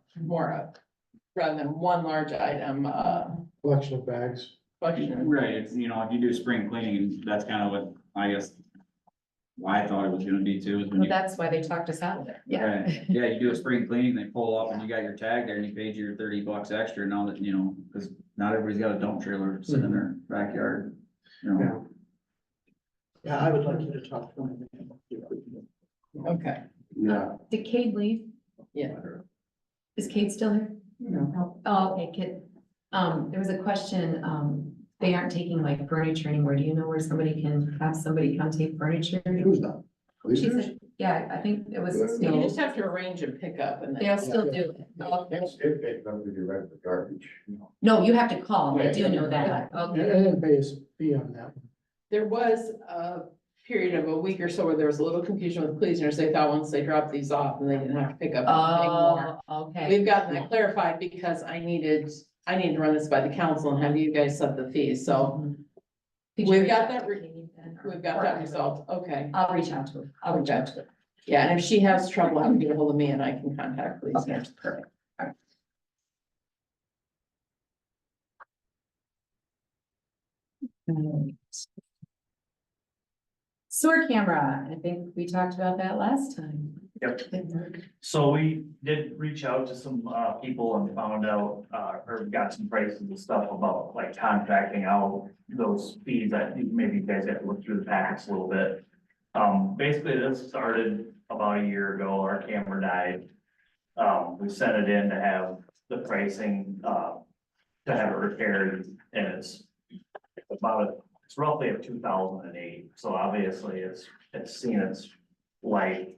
rather than one large item, Collection of bags. question. Right, it's, you know, if you do spring cleaning, that's kind of what, I guess, why I thought it was gonna be too, is when Well, you. that's why they talked us out of there, yeah. Right. Yeah, you do a spring cleaning, they pull up and you got your tag there and you paid your $30 extra now that, you know, cause not everybody's got a dump trailer sitting in their backyard. You know, Yeah, I would like you to talk to them. Okay, Yeah. Did Cade leave? yeah. Is Cade still here? No. Oh, okay, Kid. There was a question, they aren't taking like furniture anymore. Do you know where somebody can have somebody come take furniture? Who's that? She Cleaners? said, yeah, I think it was You still, just have to arrange and pick up and then. they'll still do it. Okay. If they come to do regular garbage. No, you have to call. I do know that. And Okay. then pay us fee on that. There was a period of a week or so where there was a little confusion with Cleasners. They thought once they dropped these off, then they didn't have to pick up anything more. Oh, okay. We've gotten that clarified because I needed to run this by the council and have you guys set the fees, so Did you we've reach got out that to re- Katie then? we've got that resolved, okay. I'll reach out to her. I'll reach out to her. Yeah, and if she has trouble, have to get a hold of me and I can contact Okay, Cleasners. perfect. Sewer camera, I think we talked about that last time. Yep. So we did reach out to some people and found out, or got some prices and stuff about like contracting out those fees. I think maybe you guys have to look through the packets a little bit. Basically, this started about a year ago. Our camera died. We sent it in to have the pricing, to have it repaired, and it's roughly a 2008. So obviously it's seen its life.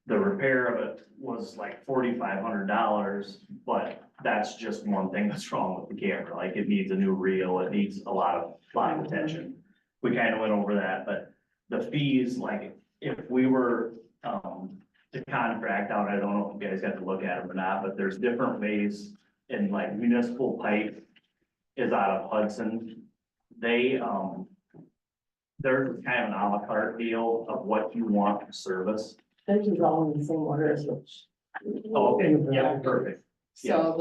The repair of it was like $4,500, but that's just one thing that's wrong with the camera. Like it needs a new reel, it needs a lot of attention. We kind of went over that, but the fees, like if we were, to contract out, I don't know if you guys got to look at them or not, but there's different ways in like municipal pipe is out of Hudson. They're kind of an a la carte deal of what you want to service. This is all in the same order as which. Oh, okay, yeah, perfect. So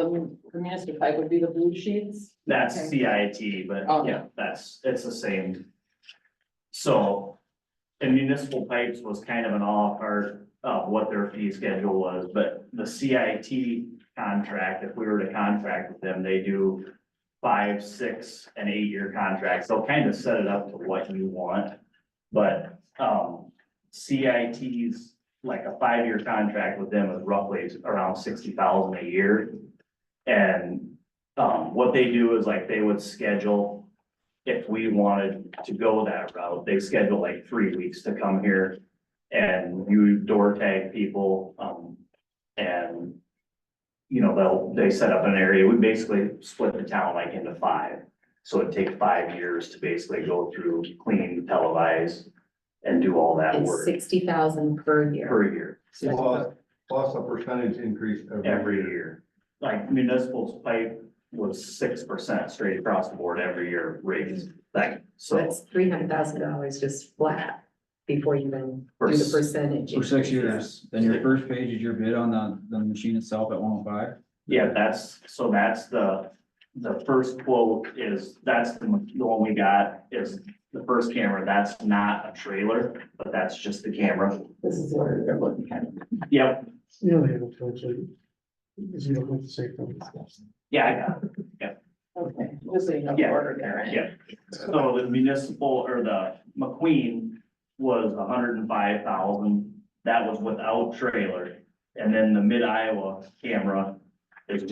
the municipal pipe would be the blue sheets? That's Okay. CIT, but Oh. yeah, it's the same. So, and municipal pipes was kind of an a la carte of what their fee schedule was, but the CIT contract, if we were to contract with them, they do 5, 6, and 8 year contracts. They'll kind of set it up to what you want. But, CIT's, like a 5 year contract with them is roughly around 60,000 a year. And, what they do is like they would schedule, if we wanted to go that route, they schedule like 3 weeks to come here. And you door tag people, and, you know, they set up an area. We basically split the town like into 5. So it'd take 5 years to basically go through, clean, televise, and do all that It's work 60,000 per year. per year. Plus a percentage increase Every year. Like municipal's pipe was 6% straight across the board every year raised. Like, So so that's $300,000 just flat before you even do the percentage. For 6 years, then your first page is your bid on the machine itself at 105. yeah, that's the first quote is, that's the one we got is the first camera. That's not a trailer, but that's just the camera. This is what they're looking at. Yep, You know, they have a actually, because you don't have to say from this. yeah, I got it. Okay, just so you know the Yeah. order there, right? Yeah. So the municipal or the McQueen was 105,000. That was without trailer. And then the Mid Iowa camera is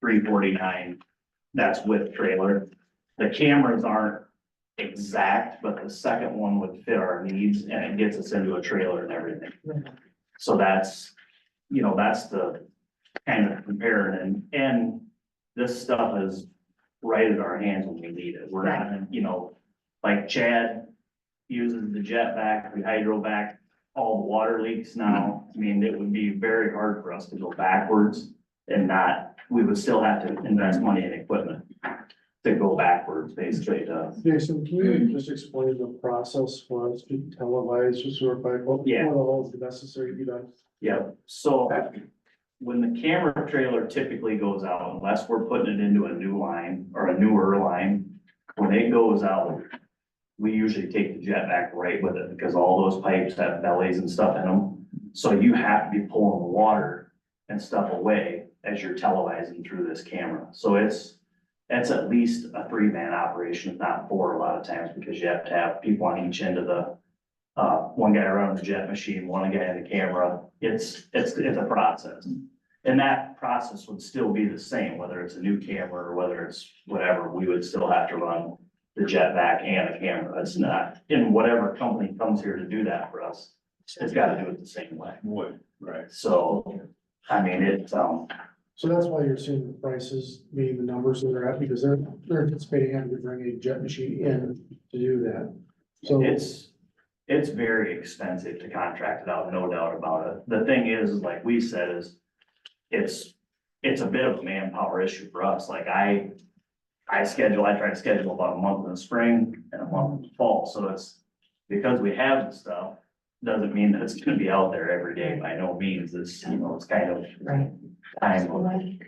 102,349. That's with trailer. The cameras aren't exact, but the second one would fit our needs and it gets us into a trailer and everything. So that's, you know, that's the kind of comparing and this stuff is right at our hands when we need it. We're not, you know, like Chad uses the jet vac, we hydro vac all the water leaks now, I mean, it would be very hard for us to go backwards and not, we would still have to invest money in equipment to go backwards, basically, to. Jason, can you just explain the process for us to televise, just sort of like what Yeah. all is necessary to be done? Yep, so when the camera trailer typically goes out, unless we're putting it into a new line or a newer line, when it goes out, we usually take the jet back right with it because all those pipes have bellies and stuff in them. So you have to be pulling the water and stuff away as you're televising through this camera. So it's at least a 3-man operation, if not 4 a lot of times, because you have to have people on each end of the, one guy running the jet machine, one guy in the camera. It's a process. And that process would still be the same, whether it's a new camera or whether it's whatever, we would still have to run the jet vac and a camera. It's not, in whatever company comes here to do that for us, it's gotta do it the same way. Right. So, I mean, it's, So that's why you're seeing the prices being the numbers that they're at, because they're anticipating having to bring a jet machine in to do that. So it's very expensive to contract it out, no doubt about it. The thing is, like we said, is it's a bit of a manpower issue for us. Like I try to schedule about a month in the spring and a month in the fall. So it's because we have the stuff, doesn't mean that it's gonna be out there every day by no means. It's, it's kind of Right. time.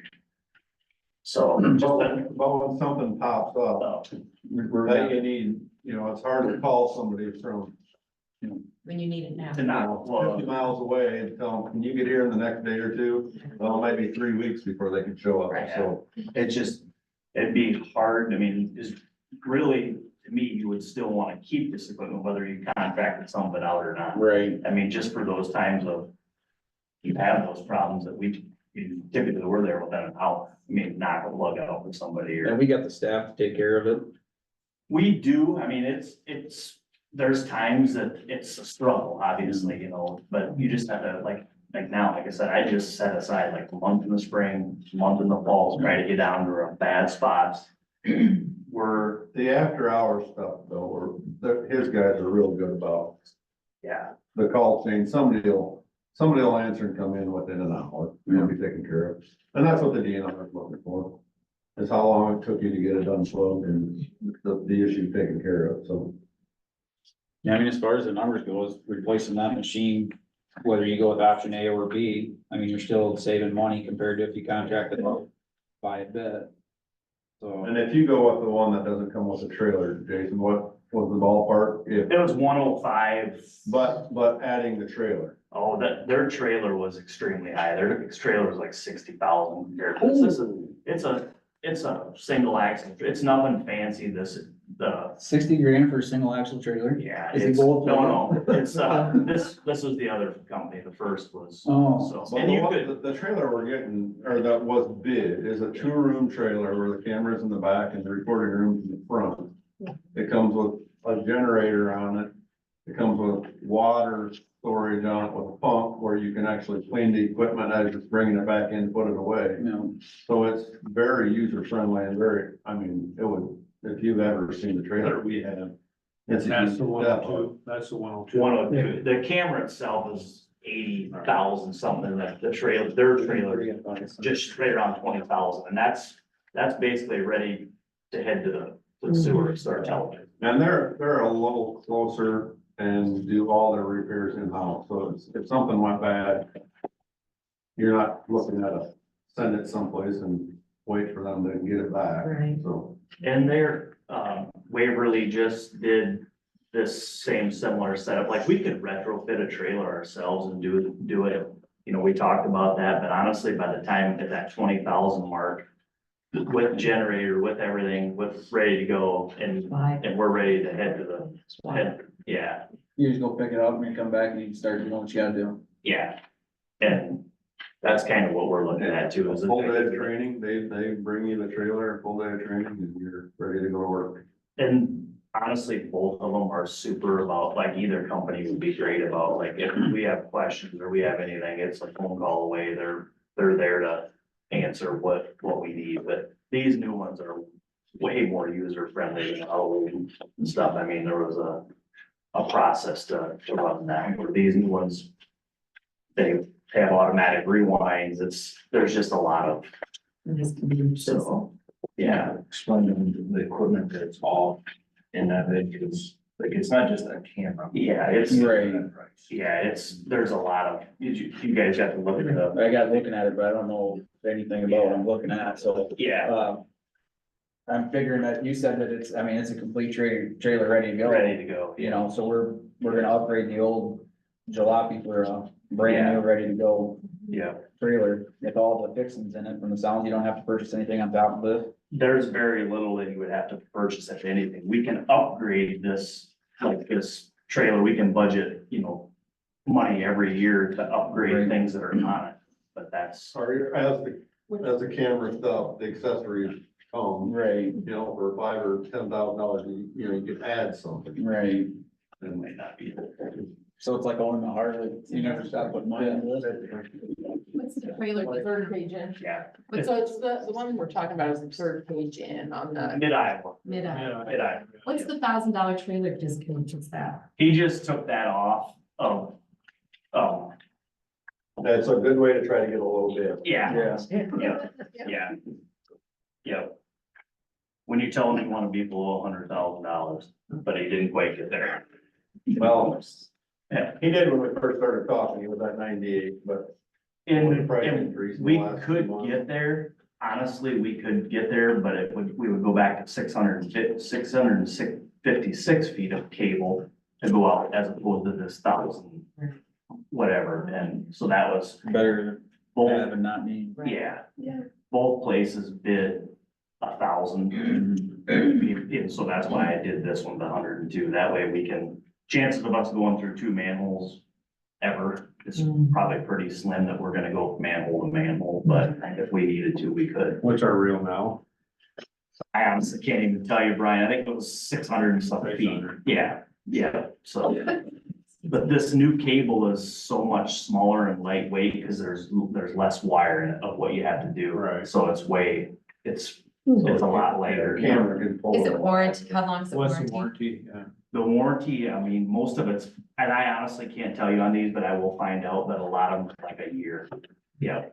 So. But when something pops up, that you need, it's hard to call somebody from, When you need it now. To not, well, 50 miles away and tell them, can you get here in the next day or two? Well, maybe 3 weeks before they can show up, Right. so. it's just, it'd be hard, I mean, is really, to me, you would still wanna keep this equipment, whether you contracted some of it out or not. Right. I mean, just for those times of, you have those problems that you typically were there within an hour. I mean, knock a plug out for somebody And or, we got the staff to take care of it. we do, I mean, there's times that it's a struggle, obviously, but you just have to, like now, like I said, I just set aside like a month in the spring, a month in the fall, try to get down to our bad spots. We're, The after hour stuff though, his guys are real good about yeah, the call chain. Somebody will answer and come in within an hour, they'll be taken care of. And that's what the DNR is looking for. Is how long it took you to get it unplugged and the issue taken care of, so. Yeah, I mean, as far as the numbers goes, replacing that machine, whether you go with option A or B, I mean, you're still saving money compared to if you contract it out by a bit. So, And if you go with the one that doesn't come with a trailer, Jason, what was the ballpark? it was 105. But adding the trailer. Oh, their trailer was extremely high. Their trailer was like 60,000 compared to this. It's a single axle. It's nothing fancy. The 60 grand for a single axle trailer? Yeah, Is it it's, gold? no, it's, this was the other company, the first was, Oh, so, But and you could, the trailer we're getting, or that was bid, is a 2-room trailer where the camera's in the back and the recording room's in the front. It comes with a generator on it. It comes with water storage on it with a pump where you can actually clean the equipment as it's bringing it back in, put it away. no. So it's very user friendly and very, I mean, it would, if you've ever seen the trailer we have. It's That's the one that oh two, that's the 102. 102, the camera itself is 80,000 something, that the trailer, their trailer, just right around 20,000, and that's basically ready to head to the sewer and start television. And they're a little closer and do all their repairs in-house, so if something went bad, you're not looking at send it someplace and wait for them to get it back, Right. so. And their, Waverly just did this similar setup, like we could retrofit a trailer ourselves and do it. We talked about that, but honestly, by the time at that 20,000 mark, with generator, with everything, ready to go, and we're ready to head to the, yeah, You just go pick it up and you come back and you can start doing what you gotta do. yeah. And that's kind of what we're looking at too, is Full day of training, they bring you the trailer, full day of training, and you're ready to go to work. And honestly, both of them are super about, like, either company would be great about, like, if we have questions or we have anything, it's a phone call away, they're there to answer what we need, but these new ones are way more user friendly than old and stuff. I mean, there was a process to run that, where these new ones, they have automatic rewinds, there's just a lot of, so, yeah. Explain to them the equipment that's all in that, because like, it's not just a camera. Yeah, it's, Right. yeah, there's a lot of, you guys have to look at the, I got looking at it, but I don't know anything about what I'm looking at, so. yeah, I'm figuring that you said that it's, I mean, it's a complete trailer ready to go. ready to go, You know, so we're gonna upgrade the old jalopy for a brand new, ready to go yeah. trailer with all the fixings in it. From the sounds, you don't have to purchase anything on top of it. There's very little that you would have to purchase, if anything. We can upgrade this, like this trailer, we can budget, money every year to upgrade Right. things that are on it, but that's. Sorry, as the camera stuff, the accessories come, Right, for $5,000 or $10,000, you could add something. right. It might not be. So it's like owning a Harley, you never stop putting money into it. What's the trailer, the third page in? Yeah, But so it's the one we're talking about is the third page in on the, Mid-Iowa, Mid-Iowa. Mid-Iowa. What's the $1,000 trailer discount, what's that? He just took that off of, That's a good way to try to get a little bit. yeah, yeah. Yeah. When you tell him you wanna be below $100,000, but he didn't quite get there. Well, Yeah. he did when we first started talking, he was at 98, but. with the price increase in the We last could few months. get there, honestly, we could get there, but we would go back to 656 feet of cable to go out as opposed to this 1,000, whatever, and so that was Better to both, have and not need. yeah. Yeah. Both places bid 1,000, and so that's why I did this one, the 102, that way we can, chances of us going through 2 manholes ever, it's probably pretty slim that we're gonna go manhole to manhole, but if we needed to, we could. What's our real now? I honestly can't even tell you, Brian, I think it was 600 and something feet, 600. yeah, so. But this new cable is so much smaller and lightweight, because there's less wire in it of what you have to do. Right. So it's a lot lighter. Camera can pull. Is it warranty, how long is the What's the warranty? warranty? Yeah. The warranty, I mean, most of it's, and I honestly can't tell you on these, but I will find out that a lot of them are like a year. Yeah,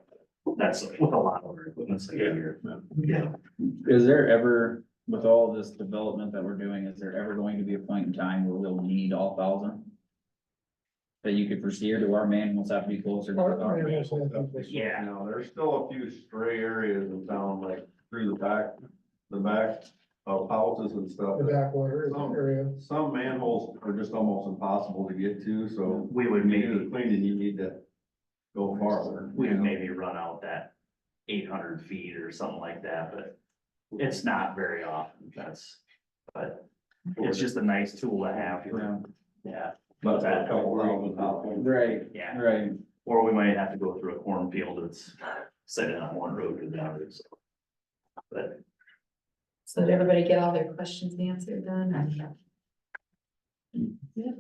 that's with a lot of our equipment, it's like a year. Yeah. Is there ever, with all this development that we're doing, is there ever going to be a point in time where we'll need all 1,000? That you could foresee, or do our manuals have to be closer? to our- Yeah, No, there's still a few stray areas in town, like through the back of houses and stuff. backwater Some manholes are just almost impossible to get to, so. we would When you do maybe, the cleaning, you need to go farther. we would maybe run out that 800 feet or something like that, but it's not very often, but it's just a nice tool to have. Yeah, But a couple thousand dollars. Right, yeah. right. Or we might have to go through a cornfield that's sitting on one road to the other, so. But So did everybody get all their questions answered then? Yeah.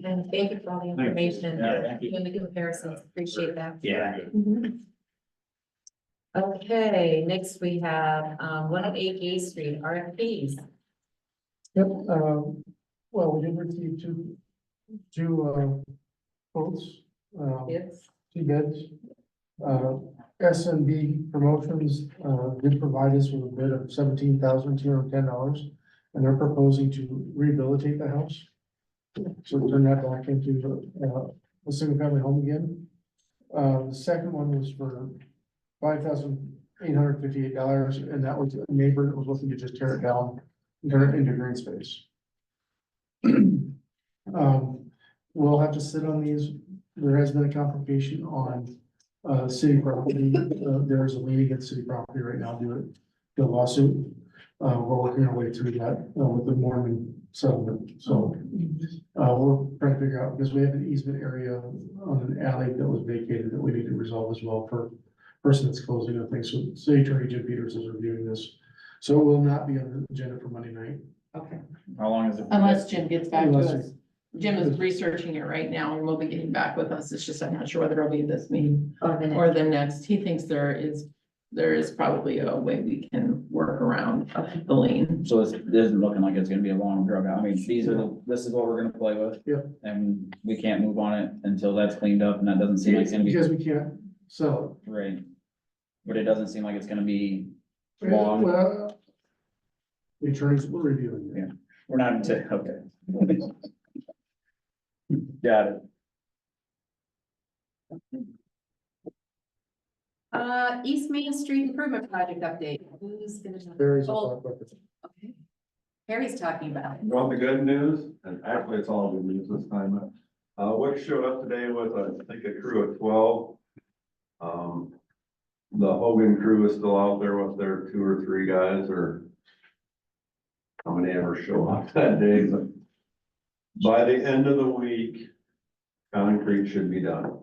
And thank you for all the information Yeah, thank you. and the comparisons, appreciate that. yeah, Okay, next we have, 108 Gay Street, RFPs. Yep, well, we did receive two quotes, Yes. 2 bids. S&B Promotions, did provide us with a bid of $17,210, and they're proposing to rehabilitate the house. So turn that back into, a single family home again. The second one was for $5,858, and that was a neighbor that was looking to just tear it down and turn it into green space. We'll have to sit on these. There has been a complication on, city property. There is a lien against city property right now due to the lawsuit. We're working our way through that, with the Mormon settlement, so. We're trying to figure out, because we have an easement area on an alley that was vacated that we need to resolve as well for person that's closing, I think, so city attorney Jim Peters is reviewing this. So it will not be on the agenda for Monday night. Okay. How long is it? unless Jim gets back to Unless us. Jim is researching it right now and will be getting back with us. It's just, I'm not sure whether it'll be this meeting Or the next. or the next. He thinks there is there is probably a way we can work around the lien. So it isn't looking like it's gonna be a long drug out. I mean, this is what we're gonna play with. Yep. And we can't move on it until that's cleaned up, and that doesn't seem like it's gonna be Because we can't sell right. But it doesn't seem like it's gonna be it. long. Well, the attorneys will review it. Yeah. We're not into, okay. Got it. East Main Street Improvement Project update. Who's gonna talk? Barry's will Oh, talk about this. okay. Harry's talking about it. Want the good news, and actually it's all good news this time. Wick showed up today with, I think, a crew of 12. The Hogan crew is still out there with their 2 or 3 guys, or how many ever show up that day, but by the end of the week, concrete should be done.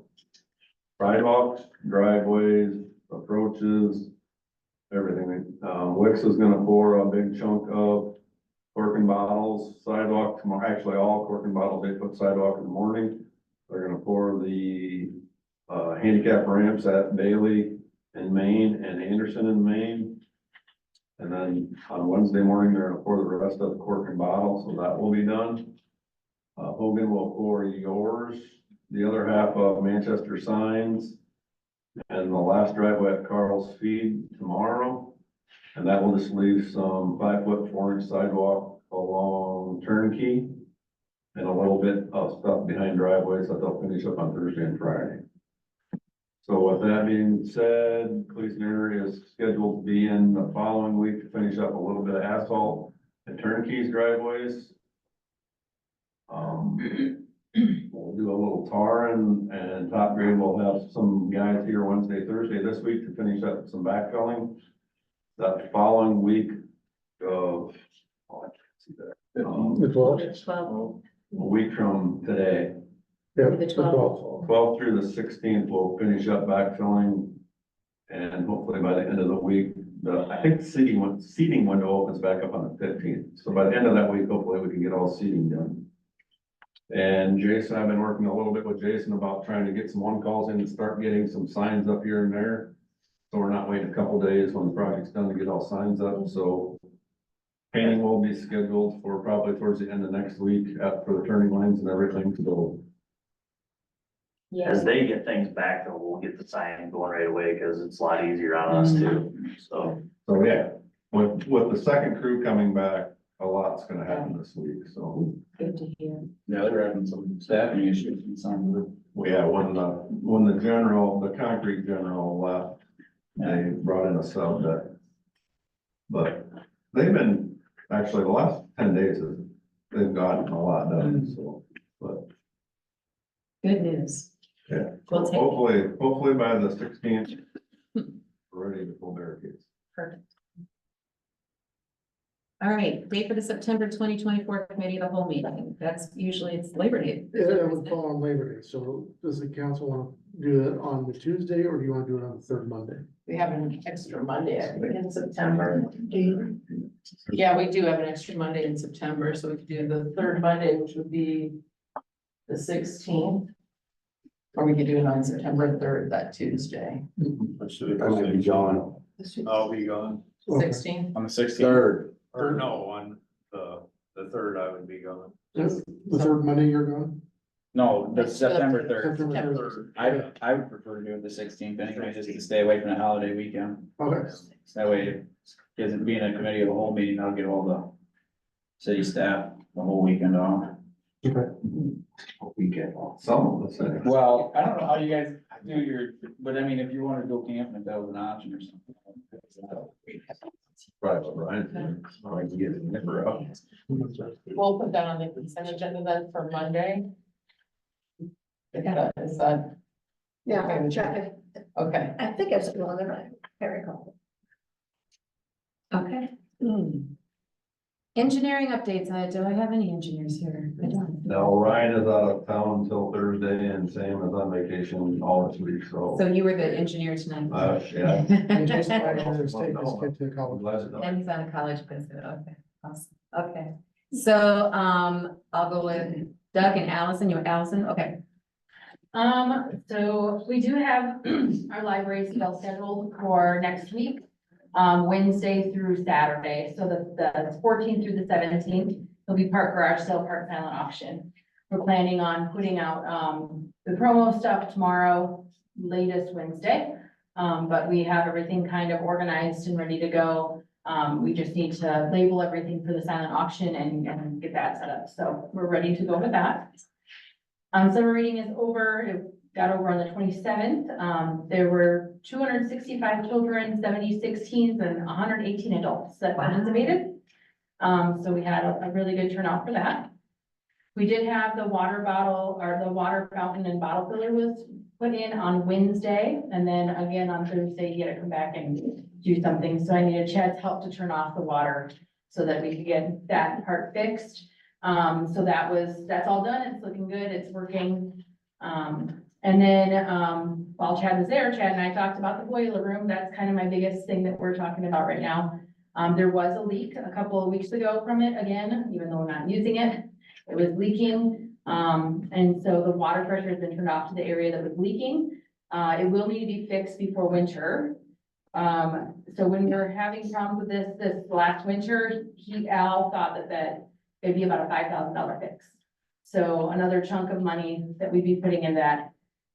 Sidewalks, driveways, approaches, everything. Wix is gonna pour a big chunk of cork and bottles, sidewalk tomorrow, actually all cork and bottles, they put sidewalk in the morning. They're gonna pour the, handicap ramps at Bailey in Maine and Anderson in Maine. And then on Wednesday morning, they're gonna pour the rest of the cork and bottle, so that will be done. Hogan will pour yours, the other half of Manchester Signs, and the last driveway at Carl's Feed tomorrow. And that will just leave some 5-foot 4-inch sidewalk along Turnkey and a little bit of stuff behind driveways that they'll finish up on Thursday and Friday. So with that being said, Cleasoner is scheduled to be in the following week to finish up a little bit of asphalt at Turnkey's driveways. We'll do a little tar and top grade. We'll have some guys here Wednesday, Thursday this week to finish up some backfilling. That following week of, oh, I can't see that. The 12th? 12th. A week from today, Yeah, The 12th. 12th through the 16th, we'll finish up backfilling. And hopefully by the end of the week, I think the seating window opens back up on the 15th. So by the end of that week, hopefully we can get all seating done. And Jason, I've been working a little bit with Jason about trying to get some calls in and start getting some signs up here and there. So we're not waiting a couple days when the project's done to get all signs up, so. Painting will be scheduled for probably towards the end of next week for the turning lanes and everything, so. As they get things back, though, we'll get the sign going right away, cause it's a lot easier on us too, so. So yeah, with the second crew coming back, a lot's gonna happen this week, so. Good to hear. Yeah, they're having some staffing issues and some. Yeah, when the concrete general left, they brought in a sub that. But they've been, actually, the last 10 days, they've gotten a lot done, so, but. Good news. Yeah, We'll take it. hopefully by the 16th, we're ready to pull barricades. Perfect. All right, date for the September 2024 committee of the whole meeting. That's usually it's Labor Day. Yeah, it would fall on Labor Day, so does the council want to do it on the Tuesday, or do you want to do it on the third Monday? We have an extra Monday, I think, in September. Yeah, we do have an extra Monday in September, so we could do the third Monday, which would be the 16th. Or we could do it on September 3rd, that Tuesday, I might be gone. I'll be gone. Okay. 16th. On the 16th. Third. Or no, on the 3rd, I would be gone. The third Monday you're gone? No, that's September 3rd. September 3rd. I would prefer to do it the 16th anyway, just to stay away from the holiday weekend. Okay. That way, because being a committee of the whole meeting, I'll get all the city staff the whole weekend off. Weekend, some of us. anyway. Well, I don't know how you guys do your, but I mean, if you want to go camping, if that was an option or something. Right, right. I can get it never up. We'll put that on the consent agenda then for Monday. Is that, Yeah, I'm checking. okay, I think it's one of them, I recall. Okay. Engineering updates. Do I have any engineers here? I don't. No, Ryan is out of town until Thursday and Sam is on vacation all this week, so. So you were the engineer tonight. Yeah. And Jason might want to take this kid to college. And he's on a college visit. Okay, awesome. Okay. So, I'll go with Doug and Allison. You, Allison? Okay. So we do have our library still scheduled for next week, Wednesday through Saturday. So the 14th through the 17th will be park garage sale, park silent auction. We're planning on putting out, the promo stuff tomorrow, latest Wednesday. But we have everything kind of organized and ready to go. We just need to label everything for the silent auction and get that set up. So we're ready to go with that. Summer reading is over. It got over on the 27th. There were 265 children, 76 teens, and 118 adults that participated. So we had a really good turnout for that. We did have the water bottle, or the water fountain and bottle filler was put in on Wednesday, and then again on Thursday, he had to come back and do something. So I needed Chad's help to turn off the water so that we could get that part fixed. So that's all done. It's looking good. It's working. And then, while Chad was there, Chad and I talked about the boiler room. That's kind of my biggest thing that we're talking about right now. There was a leak a couple of weeks ago from it again, even though we're not using it. It was leaking. And so the water pressure has been turned off to the area that was leaking. It will need to be fixed before winter. So when we were having problems with this last winter, Al thought that it'd be about a $5,000 fix. So another chunk of money that we'd be putting in that.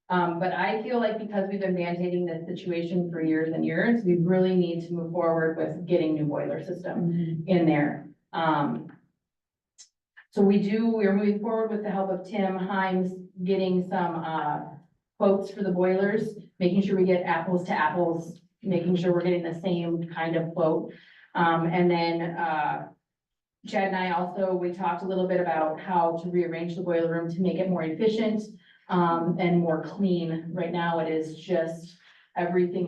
But I feel like because we've been mandating this situation for years and years, we really need to move forward with getting new boiler system in there. So we're moving forward with the help of Tim Himes, getting some, quotes for the boilers, making sure we get apples to apples, making sure we're getting the same kind of quote. And then, Chad and I also, we talked a little bit about how to rearrange the boiler room to make it more efficient, and more clean. Right now, it is just, everything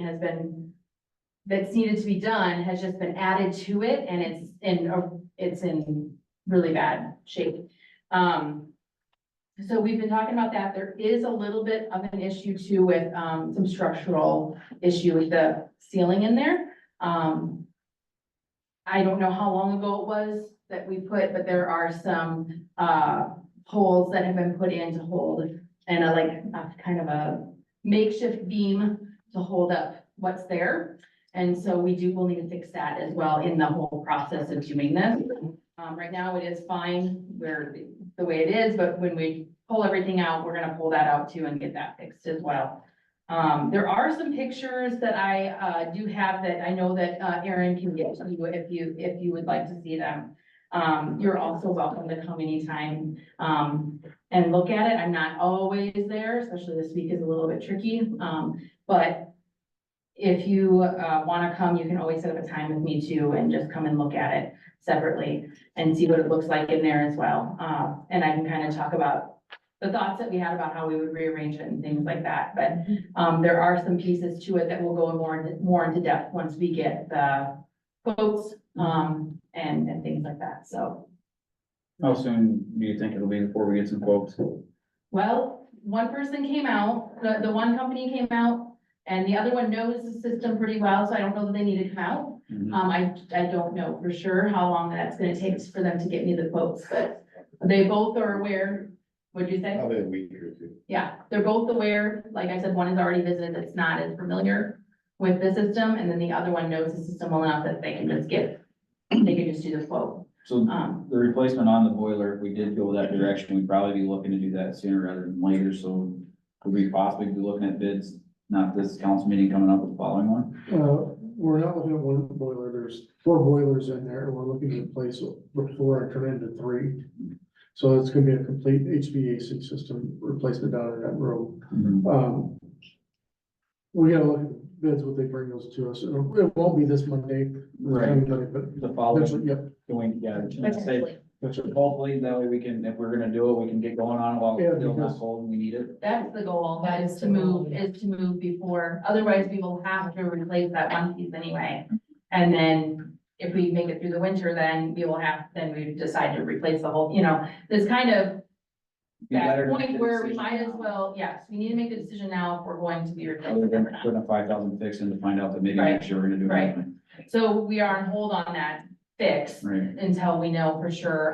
that's needed to be done has just been added to it, and it's in really bad shape. So we've been talking about that. There is a little bit of an issue too with, some structural issue with the ceiling in there. I don't know how long ago it was that we put, but there are some, poles that have been put in to hold, and a kind of a makeshift beam to hold up what's there. And so we'll need to fix that as well in the whole process of doing this. Right now it is fine the way it is, but when we pull everything out, we're gonna pull that out too and get that fixed as well. There are some pictures that I, do have that I know that, Erin can get to you if you would like to see them. You're also welcome to come anytime, and look at it. I'm not always there, especially this week is a little bit tricky. But if you, wanna come, you can always set up a time with me too and just come and look at it separately and see what it looks like in there as well. And I can kind of talk about the thoughts that we had about how we would rearrange it and things like that. But, there are some pieces to it that will go more into depth once we get the quotes, and things like that, so. How soon do you think it'll be before we get some quotes? Well, one person came out, the one company came out, and the other one knows the system pretty well, so I don't know that they need to come out. I don't know for sure how long that's gonna take for them to get me the quotes, but they both are aware. What'd you say? Probably a week or two. Yeah, they're both aware. Like I said, one has already visited, that's not as familiar with the system, and then the other one knows the system well enough that they can just do the quote. So the replacement on the boiler, if we did go that direction, we'd probably be looking to do that sooner rather than later. So could we possibly be looking at bids, not this council meeting coming up with the following one? We're not looking at one boiler, there's 4 boilers in there, and we're looking to replace the 4 and turn it into 3. So it's gonna be a complete HVAC system replacement down in that room. We gotta look at the bids, what they bring those to us, it won't be this Monday. Right. But The following, eventually, yep. can we, Potentially. hopefully that way we can, if we're gonna do it, we can get going on it while Yeah, it's still because- not cold and we need it. That's the goal, that is to move before, otherwise we will have to replace that one piece anyway. And then if we make it through the winter, then we decide to replace the whole, this kind of Be better that to make point the where we decision might as now. well, yes, we need to make the decision now if we're going to be Other replacing than it or not. putting a 5,000 fix in to find out that maybe Right. next year we're gonna do Right. it. So we are on hold on that fix Right. until we know for sure,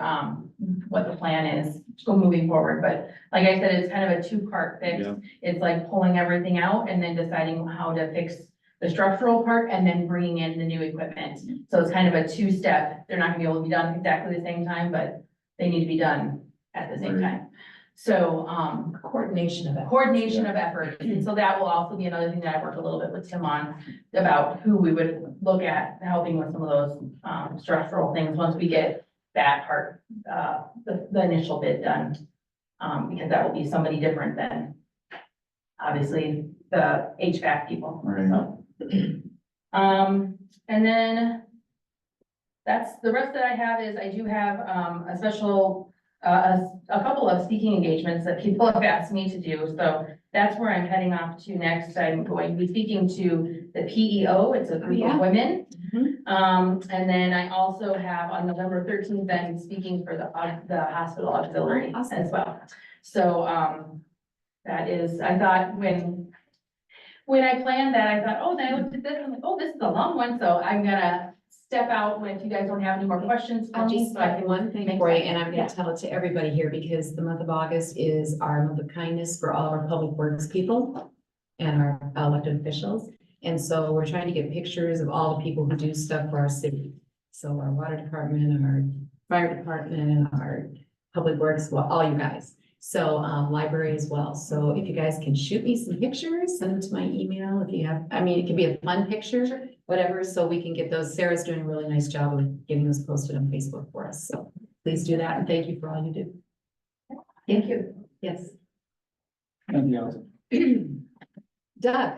what the plan is moving forward. But like I said, it's kind of a two-part fix. Yeah. It's like pulling everything out and then deciding how to fix the structural part and then bringing in the new equipment. So it's kind of a two-step. They're not gonna be able to be done exactly the same time, but they need to be done at the same Right. time. So, Coordination of it. coordination of effort. And so that will also be another thing that I worked a little bit with Tim on about who we would look at helping with some of those, structural things once we get that part, the initial bid done. Because that will be somebody different than obviously the HVAC people. Right. So, and then that's, the rest that I have is I do have, a special, a couple of speaking engagements that people have asked me to do. So that's where I'm heading off to next. I'm going to be speaking to the PEO. It's a group yeah. of women. Mhm. And then I also have on November 13th, I'm speaking for the hospital auxiliary Awesome. as well. So, that is, I thought when I planned that, I thought, oh, then I looked at this, and I'm like, oh, this is a long one, so I'm gonna step out if you guys don't have any more questions for I'll me. just so I have can one thing make for you, that- and I'm Yeah. gonna tell it to everybody here, because the month of August is our month of kindness for all of our public works people and our elected officials. And so we're trying to get pictures of all the people who do stuff for our city. So our water department, our fire department, our public works, well, all you guys. So, library as well. So if you guys can shoot me some pictures, send them to my email if you have, I mean, it can be a fun picture, whatever, so we can get those. Sarah's doing a really nice job of getting those posted on Facebook for us. So please do that, and thank you for all you do. Thank you. Yes. Anything else? Doug,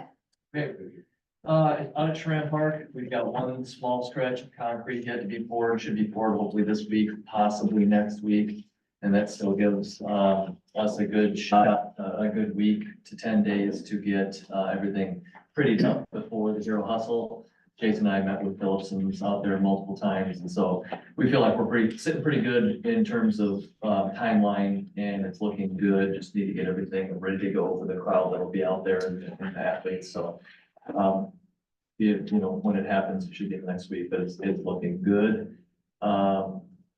Out at Tram Park, we've got one small stretch of concrete yet to be poured, should be poured hopefully this week, possibly next week. And that still gives, us a good shot, a good week to 10 days to get, everything pretty up before the Zero Hustle. Jason and I met with Phillipson's out there multiple times, and so we feel like we're sitting pretty good in terms of, timeline, and it's looking good. Just need to get everything ready to go for the crowd that'll be out there and the athletes, so. When it happens, it should be next week, but it's looking good.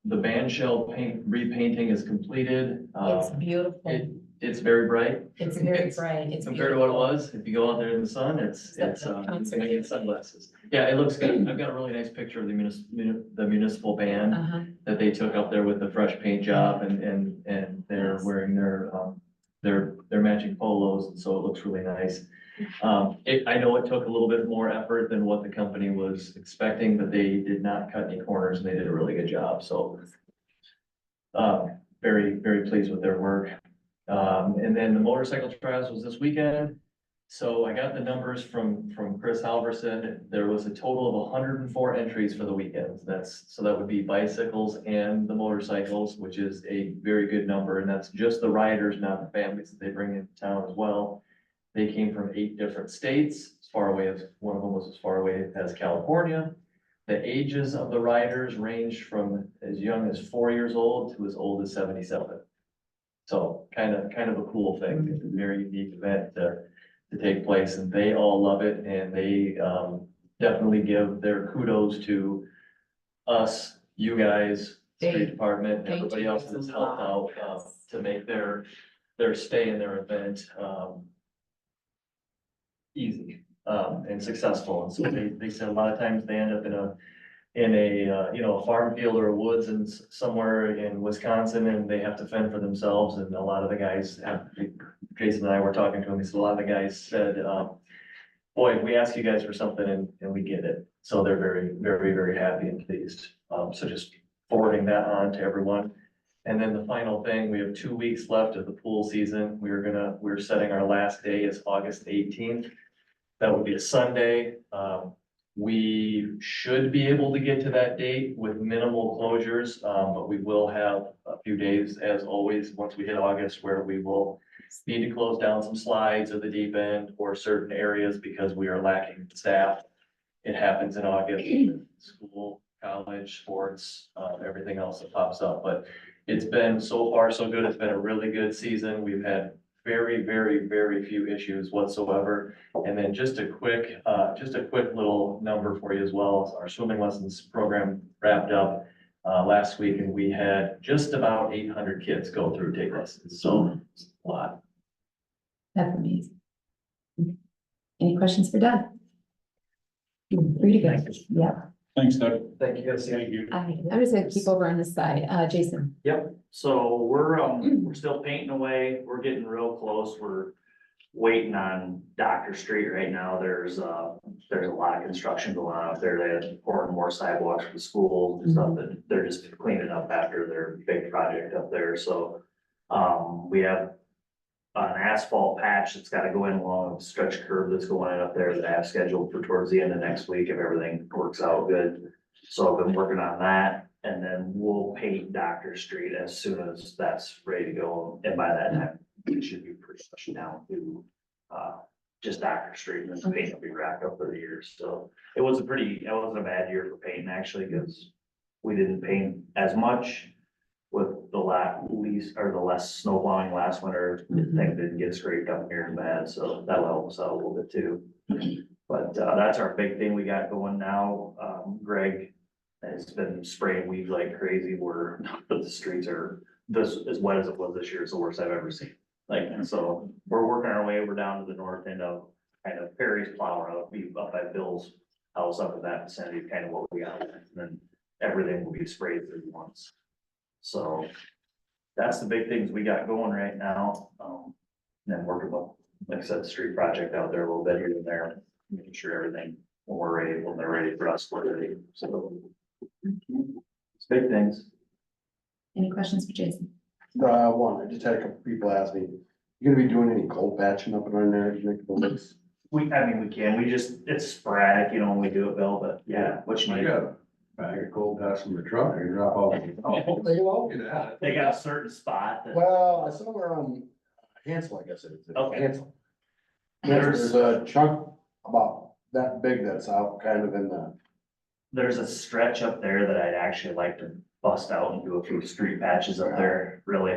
The band shell repainting is completed. it's beautiful. It's very bright. It's very bright. It's Compared to what it beautiful. was, if you go out there in the sun, it's gonna get sunglasses. Yeah, it looks good. I've got a really nice picture of the municipal band Uh-huh. that they took up there with the fresh paint job and they're Yes. wearing their matching polos, and so it looks really nice. I know it took a little bit more effort than what the company was expecting, but they did not cut any corners and they did a really good job, so. Very, very pleased with their work. And then the motorcycle trials was this weekend. So I got the numbers from Chris Halverson. There was a total of 104 entries for the weekend. So that would be bicycles and the motorcycles, which is a very good number. And that's just the riders, not the families that they bring into town as well. They came from 8 different states, as far away as, one of them was as far away as California. The ages of the riders ranged from as young as 4 years old to as old as 77. So kind of a cool thing. It's a very unique event to take place, and they all love it, and they definitely give their kudos to us, you guys, street department, Thank everybody you else guys that's a helped lot. out to make their stay in their event easy and successful. And so they said a lot of times they end up in a farm field or a woods and somewhere in Wisconsin, and they have to fend for themselves. And a lot of the guys Jason and I were talking to him, he said a lot of the guys said, boy, we ask you guys for something and we get it. So they're very, very, very happy and pleased. So just forwarding that on to everyone. And then the final thing, we have 2 weeks left of the pool season. We're setting our last day as August 18th. That would be a Sunday. We should be able to get to that date with minimal closures, but we will have a few days, as always, once we hit August, where we will need to close down some slides at the deep end or certain areas because we are lacking staff. It happens in August, school, college, sports, everything else that pops up, but it's been so far so good. It's been a really good season. We've had very, very, very few issues whatsoever. And then just a quick little number for you as well. Our swimming lessons program wrapped up last week, and we had just about 800 kids go through take lessons, so it's a lot. That's amazing. Any questions for Doug? Free to go. Yeah. Thanks, Doug. Thank you guys. Thank you. I'm just gonna keep over on this side. Jason. Yep, so we're still painting away, we're getting real close, we're waiting on Doctor Street right now, there's a lot of construction going on up there, they're pouring more sidewalks for the schools and stuff, and they're just cleaning up after their big project up there, so. We have an asphalt patch that's gotta go in along a stretch curb that's going in up there that I have scheduled for towards the end of next week if everything works out good. So I've been working on that, and then we'll paint Doctor Street as soon as that's ready to go, and by that time, it should be pretty much down to just Doctor Street, and then the paint will be wrapped up for the year, so it wasn't a bad year for painting, actually, because we didn't paint as much with the less snow plowing last winter, things didn't get scraped up here and bad, so that'll help us out a little bit too. But that's our big thing we got going now. Greg has been spraying weeds like crazy, where the streets are this as wet as it was this year. It's the worst I've ever seen. Like, and so we're working our way, we're down to the north end of kind of Perry's Plow Road, be up by Bill's house up in that vicinity, is kind of what we got. And then everything will be sprayed through once. So that's the big things we got going right now. And then working with, like I said, the street project out there a little bit here and there, making sure everything, when they're ready for us, we're ready. So it's big things. Any questions for Jason? I just had a couple people ask me, you gonna be doing any cold patching up around there to make the looks? We can, it's sporadic, when we do it, Bill, but yeah, what you need. I got cold patch in the truck, I can drop off. They got a certain spot that. Well, I somewhere on Hansel, I guess it is. Okay. Hansel. There's a chunk about that big that's out kind of in the. There's a stretch up there that I'd actually like to bust out and do a few street patches up there, really,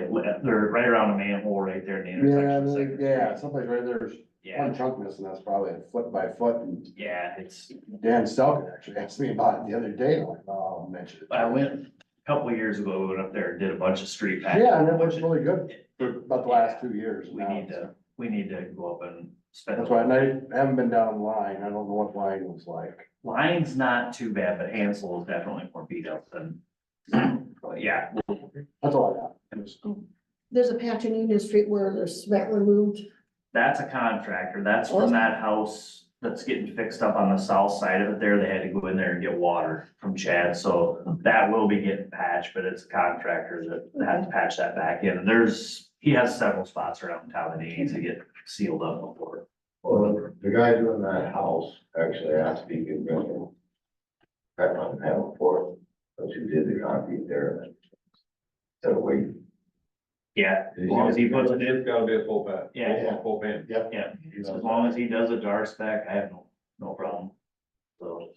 they're right around a manhole right there in the intersection. of Second Street. Someplace right there's Yeah, one chunk missing, that's probably a foot by foot, and yeah, it's, Dan Stelkin actually asked me about it the other day, and I'm like, oh, I'll mention it. I went, a couple of years ago, we went up there and did a bunch of street patches. Yeah, and it looks really good for about the last 2 years. We need to go up and spend. That's why, and I haven't been down the line, I don't know what line was like. Line's not too bad, but Hansel is definitely more beat up than, but yeah. That's all I got. There's a patch in Union Street where there's cement removed. That's a contractor, that's from that house that's getting fixed up on the south side of it there, they had to go in there and get water from Chad, so that will be getting patched, but it's a contractor that has to patch that back in, and he has several spots around town that he needs to get sealed up before. Well, the guy doing that house actually asked me to bring him. I don't have a for, but you did the concrete there. So wait. Yeah, as long as he puts it in, It's gotta be a full patch. Yeah. Full pan. yeah, as long as he does a jar spec, I have no problem. So,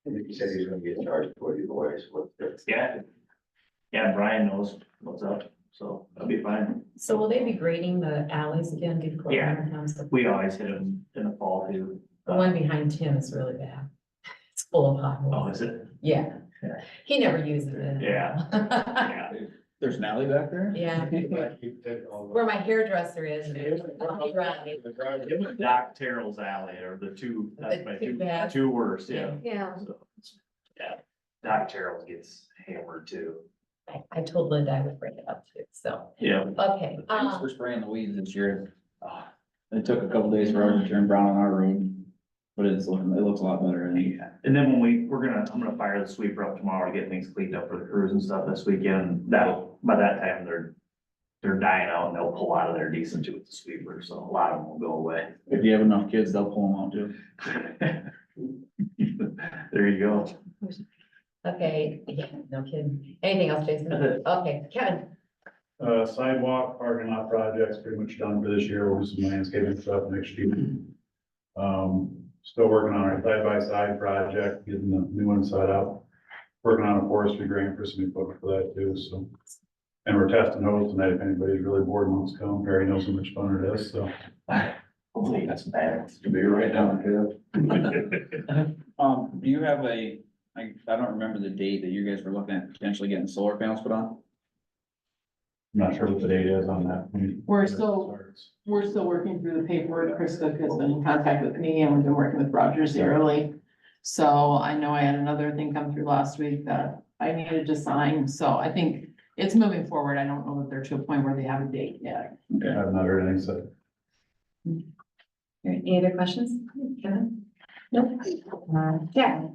He said he's gonna get charged for it either way, so what's yeah. Yeah, Brian knows what's up, so that'll be fine. So will they be grading the alleys again? We always hit him in the fall too. The one behind Tim is really bad. It's full of potholes. Oh, is it? Yeah, he never uses it. Yeah. Yeah. There's an alley back there? Yeah, where my hairdresser is. Doc Terrell's alley are the two, that's my Too bad. two worst, yeah. Yeah. So, yeah, Doc Terrell gets hammered too. I told Linda I would bring it up too, so, Yeah. okay. Thanks for spraying the weeds this year. It took a couple days for ours to turn brown on our road, but it looks a lot better, I think. And then when I'm gonna fire the sweeper up tomorrow to get things cleaned up for the crews and stuff this weekend. By that time, they're dying out and they'll pull out of there decent too with the sweeper, so a lot of them will go away. If you have enough kids, they'll pull them out too. There you go. Okay, yeah, no kidding. Anything else, Jason? Okay, Kevin. Sidewalk, parking lot projects pretty much done for this year, we'll do some landscaping stuff next year. Still working on our side-by-side project, getting the new one set up. Working on a forestry grant for some equipment for that too, so. And we're testing hose tonight, if anybody's really bored and wants to come, Perry knows how much fun it is, so. Hopefully that's bad. To be right down, do you have I don't remember the date that you guys were looking at potentially getting solar panels put on? I'm not sure what the date is on that. We're still working through the paperwork. Chris Cook has been in contact with me and we've been working with Rogers Early. So I know I had another thing come through last week that I needed to sign, so I think it's moving forward. I don't know that they're to a point where they have a date yet. Okay, I've not heard anything said. Any other questions? Kevin? Nope. Yeah.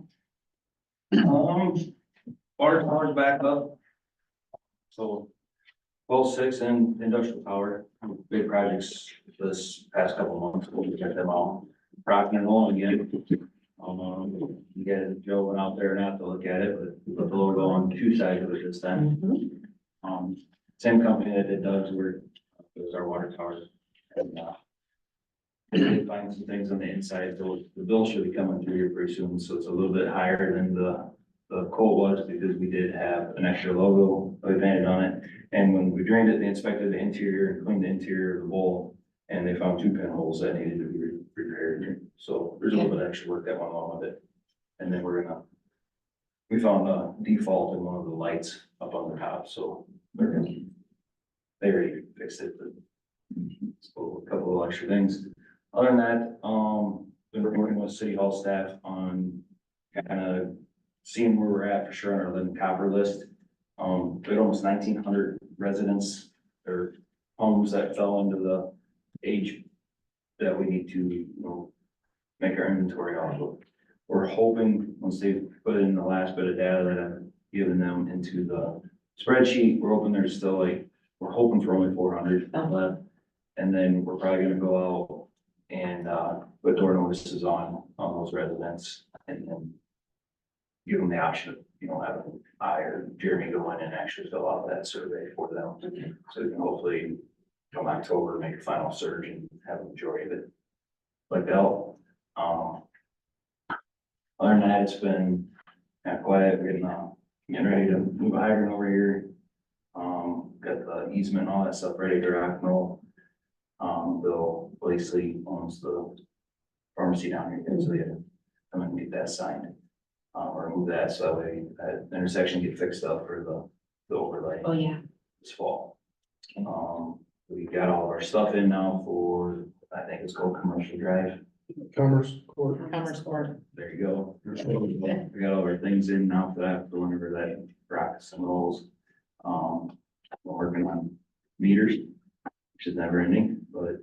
Water tower's back up. So, both 6 and industrial power, big projects this past couple of months, we'll check them out. Rocking and rolling again. You guys, Joe went out there not to look at it, but we put the logo on 2 sides of it this time. Same company that did Doug's work, it was our water tower. And, they did find some things on the inside, so the bill should be coming through here pretty soon, so it's a little bit higher than the quote was, because we did have an extra logo painted on it. And when we drained it, they inspected the interior, and cleaned the interior of the bowl, and they found 2 pinholes that needed to be repaired. So there's a little bit of extra work that went along with it. And then we found a default in one of the lights up on the top, so they already fixed it, but so a couple of extra things. Other than that, been working with city hall staff on kind of seeing where we're at for sure on our lead and copper list. We had almost 1,900 residents or homes that fell into the age that we need to, make our inventory off of. We're hoping, once they put in the last bit of data that I've given them into the spreadsheet, we're hoping there's still we're hoping for only 400 left. And then we're probably gonna go out and, put door notices on those residents and then give them the option of, having I or Jeremy go in and actually fill out that survey for them. So we can hopefully come October, make a final surge and have a majority of it like that. Other than that, it's been kind of quiet. We're getting ready to move a hydrant over here. Got the easement and all that stuff ready to rock and roll. Bill Lacey owns the pharmacy down here, so they had to come and get that signed. Or remove that, so that way that intersection get fixed up for the overlay. Oh, yeah. This fall. We got all of our stuff in now for, I think it's called Commercial Drive. Commerce Court. Commerce Court. There you go. We got all our things in now for that, for whenever that rocks and rolls. We're working on meters, which is never ending, but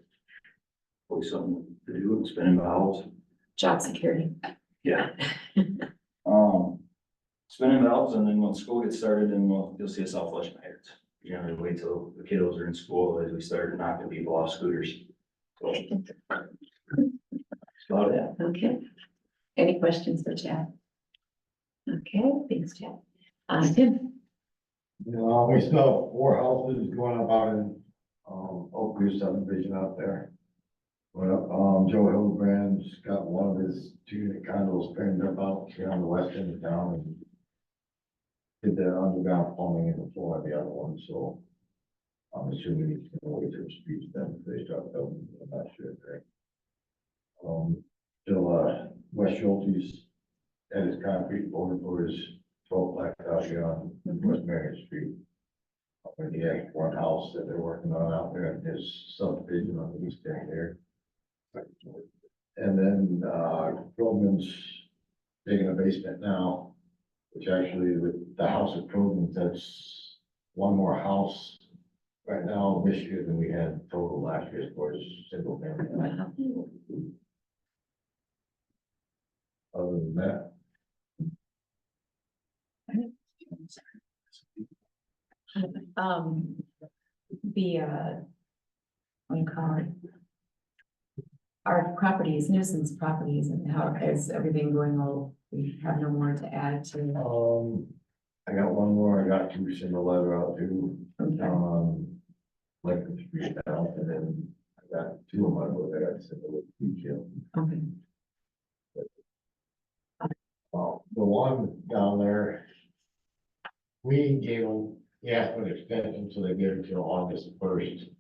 always something to do, spinning valves. Job security. Yeah. Spinning valves, and then when school gets started, then you'll see us all flushing hydrants. You know, wait till the kiddos are in school as we start knocking people off scooters. So, about it. Okay. Any questions for Chad? Okay, thanks, Chad. Tim? We still have 4 houses going up out in, Oakview subdivision out there. Well, Joe Hildebrands got one of his 2-unit condos pinned up out here on the west end of town and did the underground plumbing in the floor of the other one, so I'm assuming he's gonna wait till speech then if they start building, I'm not sure. Still, West Schulte's at his concrete board for his 12 black out here on West Marion Street. And he has one house that they're working on out there in his subdivision on the east end there. And then, Krogman's digging a basement now, which actually with the house at Krogman's, that's one more house right now this year than we had total last year for his single family. Other than that, What do you call it? Our properties, nuisance properties, and how is everything going? We have no more to add to. I got one more, I got 2 single letter out too. Okay. Lincoln Street now, and then I got 2 of my book, I got single detail. Okay. The one down there, we gave them he asked for an extension, so they gave it until August 1st.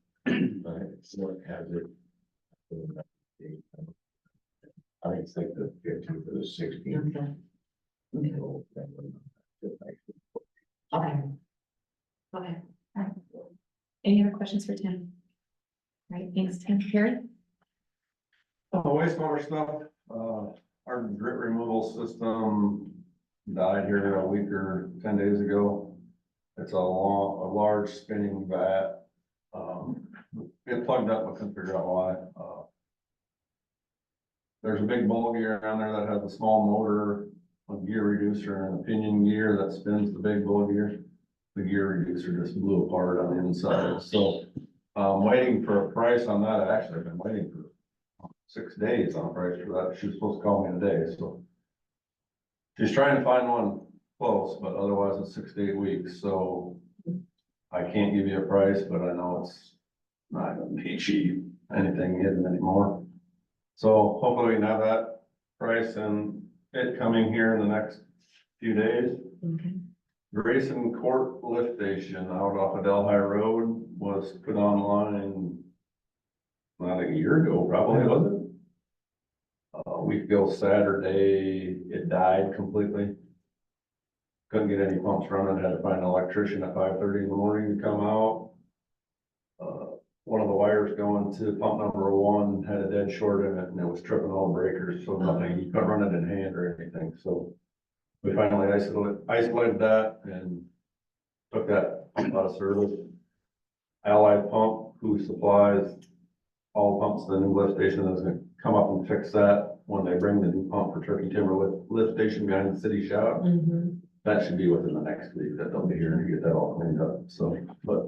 So it has it. I think it's like the 15th or the 16th. Okay. Okay. Okay. Any other questions for Tim? All right, thanks, Tim. Carrie? Wastewater stuff, our grit removal system died here a week or 10 days ago. It's a large spinning vat. It plugged up, I couldn't figure out why. There's a big ball gear on there that has a small motor, a gear reducer and a pinion gear that spins the big ball gear. The gear reducer just blew apart on the inside, so waiting for a price on that. I actually have been waiting for 6 days on a price for that. She was supposed to call me today, so. She's trying to find one close, but otherwise it's 6 to 8 weeks, so. I can't give you a price, but I know it's not gonna be cheap, anything hidden anymore. So hopefully we can have that price and it coming here in the next few days. Okay. Grayson Court Lift Station out off of Delhi Road was put online not a year ago, probably, was it? A week ago Saturday, it died completely. Couldn't get any pumps running, had to find an electrician at 5:30 in the morning to come out. One of the wires going to pump number 1 had a dead short in it and it was tripping all the breakers, so nothing, you couldn't run it in hand or anything, so. We finally isolated that and took that pump out of service. Allied Pump, who supplies all pumps to the new lift station, is gonna come up and fix that when they bring the new pump for Turkey Timber lift station behind the city shop. That should be within the next week, that they'll be here to get that all cleaned up, so, but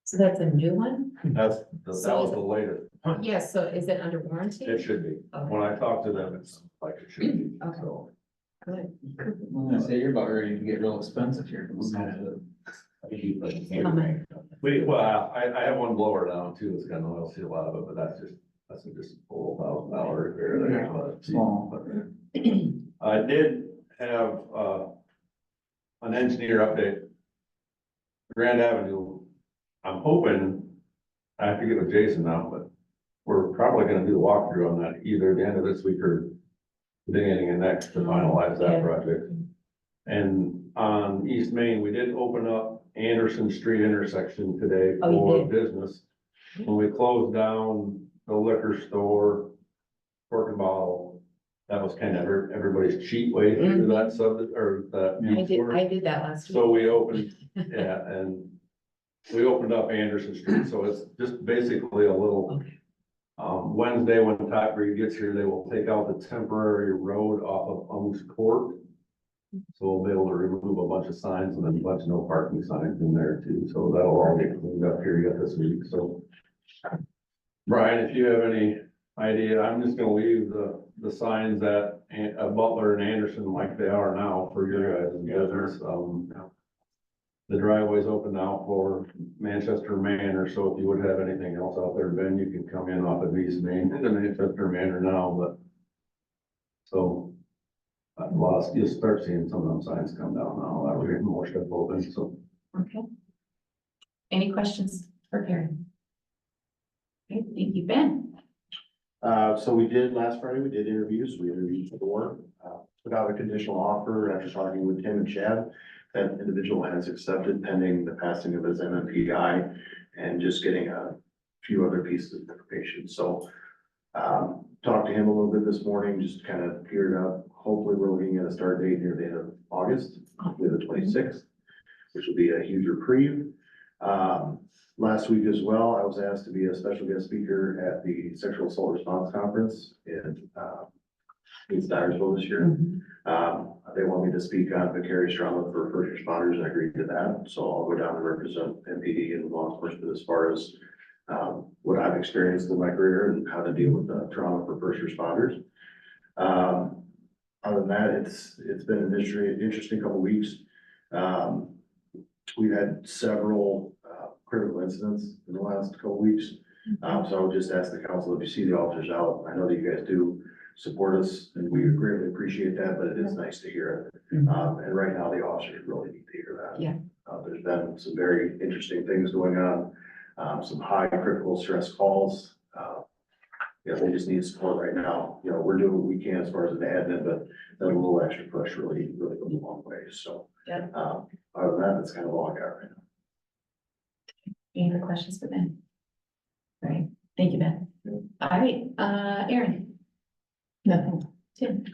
So that's a new one? that So was is the latest. Yes, so is it under warranty? It should be. Okay. When I talk to them, it's like it should be, Okay. so. Good. I'm gonna say you're about ready to get real expensive here. Well, I have one blower down too, it's got an oil seal out of it, but that's just a full $1,000 repair there, but Small. but I did have, an engineer update. Grand Avenue, I'm hoping, I have to get with Jason now, but we're probably gonna do the walkthrough on that either the end of this week or beginning of next to finalize that Yeah. project. And on East Main, we did open up Anderson Street intersection today Oh, you for did? business. When we closed down the liquor store, Cork and Bottle, that was kind of everybody's cheat way through that or that. I did that last week. So we opened, yeah, and we opened up Anderson Street, so it's just basically a little. Okay. Wednesday, when Top Breed gets here, they will take out the temporary road off of Ung's Court. So we'll be able to remove a bunch of signs and then a bunch of no parking signs in there too, so that'll all get cleaned up here yet this week, so. Brian, if you have any idea, I'm just gonna leave the signs at Butler and Anderson like they are now for your guys' business, The driveway's open now for Manchester Manor, so if you would have anything else out there, Ben, you can come in off of East Main into Manchester Manor now, but. So. You'll start seeing some of them signs come down now, that we're getting more stuff open, so. Okay. Any questions for Karen? Okay, thank you, Ben. So we did, last Friday, we did interviews, we interviewed 4, put out a conditional offer after talking with Tim and Chad. That individual has accepted pending the passing of his MMPI and just getting a few other pieces of information, so. Talked to him a little bit this morning, just kind of geared up. Hopefully, we're looking at a start date near the end of August, hopefully the 26th, which will be a huge reprieve. Last week as well, I was asked to be a special guest speaker at the Sexual Assault Response Conference in Dyersville this year. They want me to speak on vicarious trauma for first responders, and I agreed to that. So I'll go down and represent MPD and law enforcement as far as what I've experienced in my career and how to deal with the trauma for first responders. Other than that, it's been an interesting couple of weeks. We've had several critical incidents in the last couple of weeks. So I would just ask the council, if you see the officers out, I know that you guys do support us and we greatly appreciate that, but it is nice to hear it. And right now the officers really need to hear that. Yeah. There's been some very interesting things going on, some high critical stress calls. Yeah, they just need support right now. You know, we're doing what we can as far as an admin, but that little extra push really, really goes a long way. So, Yep. other than that, that's kind of all I got right now. Any other questions for Ben? All right, thank you, Ben. All right, Aaron. Nothing. Tim.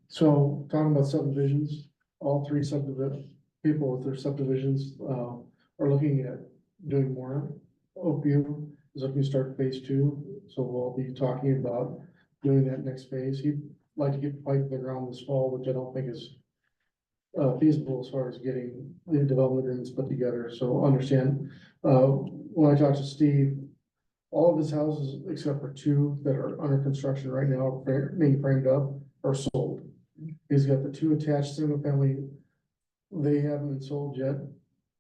So talking about subdivisions, all three subdivision, people with their subdivisions, are looking at doing more. Oakview is looking to start phase 2, so we'll be talking about doing that next phase. He'd like to get the pipe in the ground this fall, which I don't think is feasible as far as getting the development agreements put together, so understand, when I talked to Steve, all of his houses, except for 2 that are under construction right now, being framed up, are sold. He's got the 2 attached single family, they haven't been sold yet,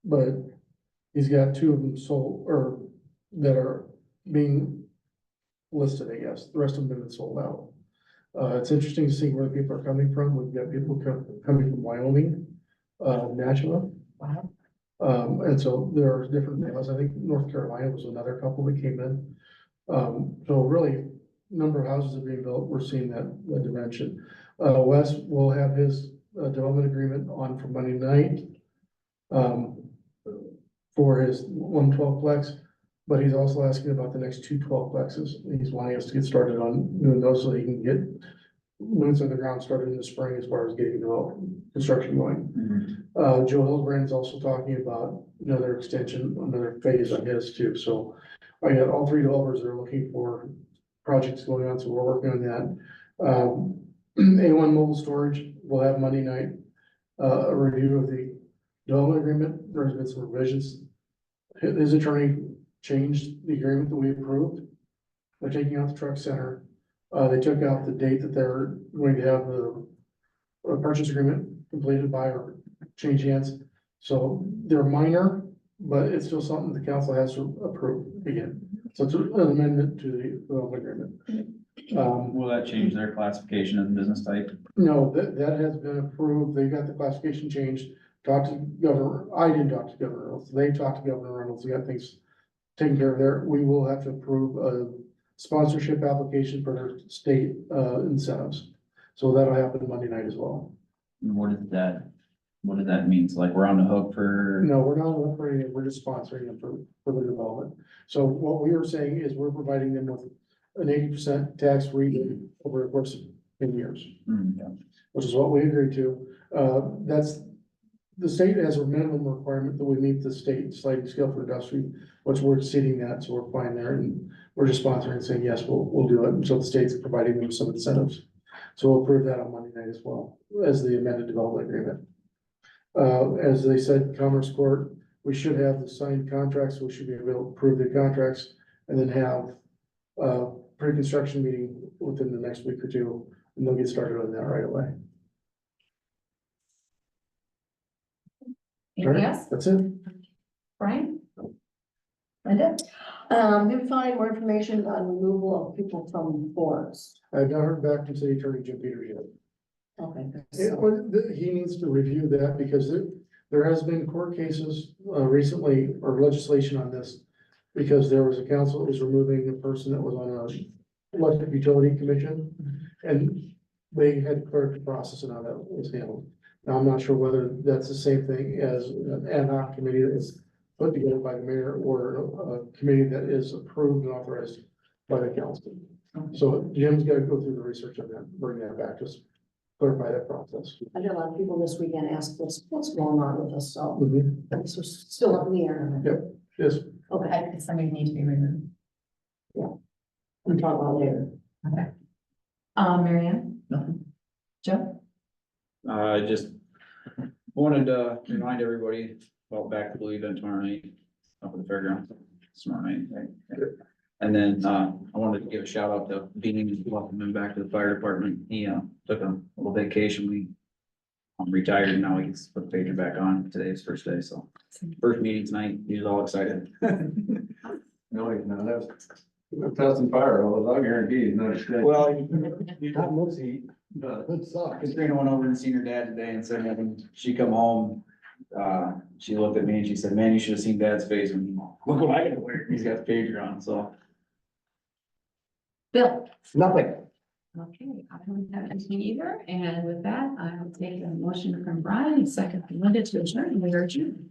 but he's got 2 of them sold, or that are being listed, I guess, the rest of them have been sold out. It's interesting to see where people are coming from, we've got people coming from Wyoming, Nashua. Wow. And so there are different areas, I think North Carolina was another couple that came in. So really, number of houses are being built, we're seeing that dimension. Wes will have his development agreement on for Monday night. For his 112 plex, but he's also asking about the next 2 12 plexes. He's wanting us to get started on doing those so he can get boots on the ground started in the spring as far as getting construction going. Joe Hildebrand is also talking about another extension, another phase on his too. So I got all 3 developers that are looking for projects going on, so we're working on that. A1 Mobile Storage will have Monday night, a review of the development agreement. There's been some revisions. His attorney changed the agreement that we approved. They're taking out the truck center. They took out the date that they're going to have the purchase agreement completed by or change hands. So they're minor, but it's still something the council has to approve again. So it's an amendment to the development agreement. Will that change their classification as business type? No, that has been approved. They got the classification changed. Talked to Governor, I didn't talk to Governor Reynolds. They talked to Governor Reynolds. We got things taken care of there. We will have to approve a sponsorship application for their state incentives. So that'll happen Monday night as well. And what does that mean? So like we're on the hook for, No, we're not offering it. We're just sponsoring them for the development. So what we are saying is we're providing them with an 80% tax rebate over the course of 10 years, which is what we agreed to. That's, the state has a minimum requirement that we meet the state sliding scale for industry, which we're exceeding that, so we're fine there, and we're just sponsoring and saying, yes, we'll do it, and so the state's providing them some incentives. So we'll approve that on Monday night as well, as the amended development agreement. As they said, Commerce Court, we should have the signed contracts, so we should be able to approve the contracts, and then have a pre-construction meeting within the next week or 2, and they'll get started on that right away. Anything else? That's it. Brian? Linda? Maybe find more information on removal of people from boards. I've not heard back from City Attorney Jim Peters yet. Okay. He needs to review that because there has been court cases recently or legislation on this. Because there was a council that was removing a person that was on a electric utility commission. And they had cleared the process and how that was handled. Now, I'm not sure whether that's the same thing as an ad hoc committee that is put together by the mayor or a committee that is approved and authorized by the council. So Jim's got to go through the research on that, bring that back, just clarify that process. I had a lot of people this weekend ask what's going on with us, so Mhm. it's still up in the air. Yep, yes. Okay, If somebody needs to be removed. we'll talk about it later. Okay. Mary Ann? Nothing. Joe? I just wanted to remind everybody about Back to Blue event tomorrow night up at the fairgrounds. Tomorrow night, right? Yeah. And then, I wanted to give a shout out to Beanie, welcome him back to the fire department. He, took a little vacation. We retired and now he gets to put the pager back on. Today's first day, so first meeting tonight. He was all excited. No, that's testing fire, I'll guarantee he's not a. Well, Not most heat, but good stuff. Katrina went over and seen her dad today and said, when she come home, she looked at me and she said, man, you should have seen Dad's face when, look what I gotta wear, he's got the pager on, so. Bill? Nothing. Okay, I don't have anything either, and with that, I will take a motion from Brian, and second from Linda to adjourn, we are adjourned.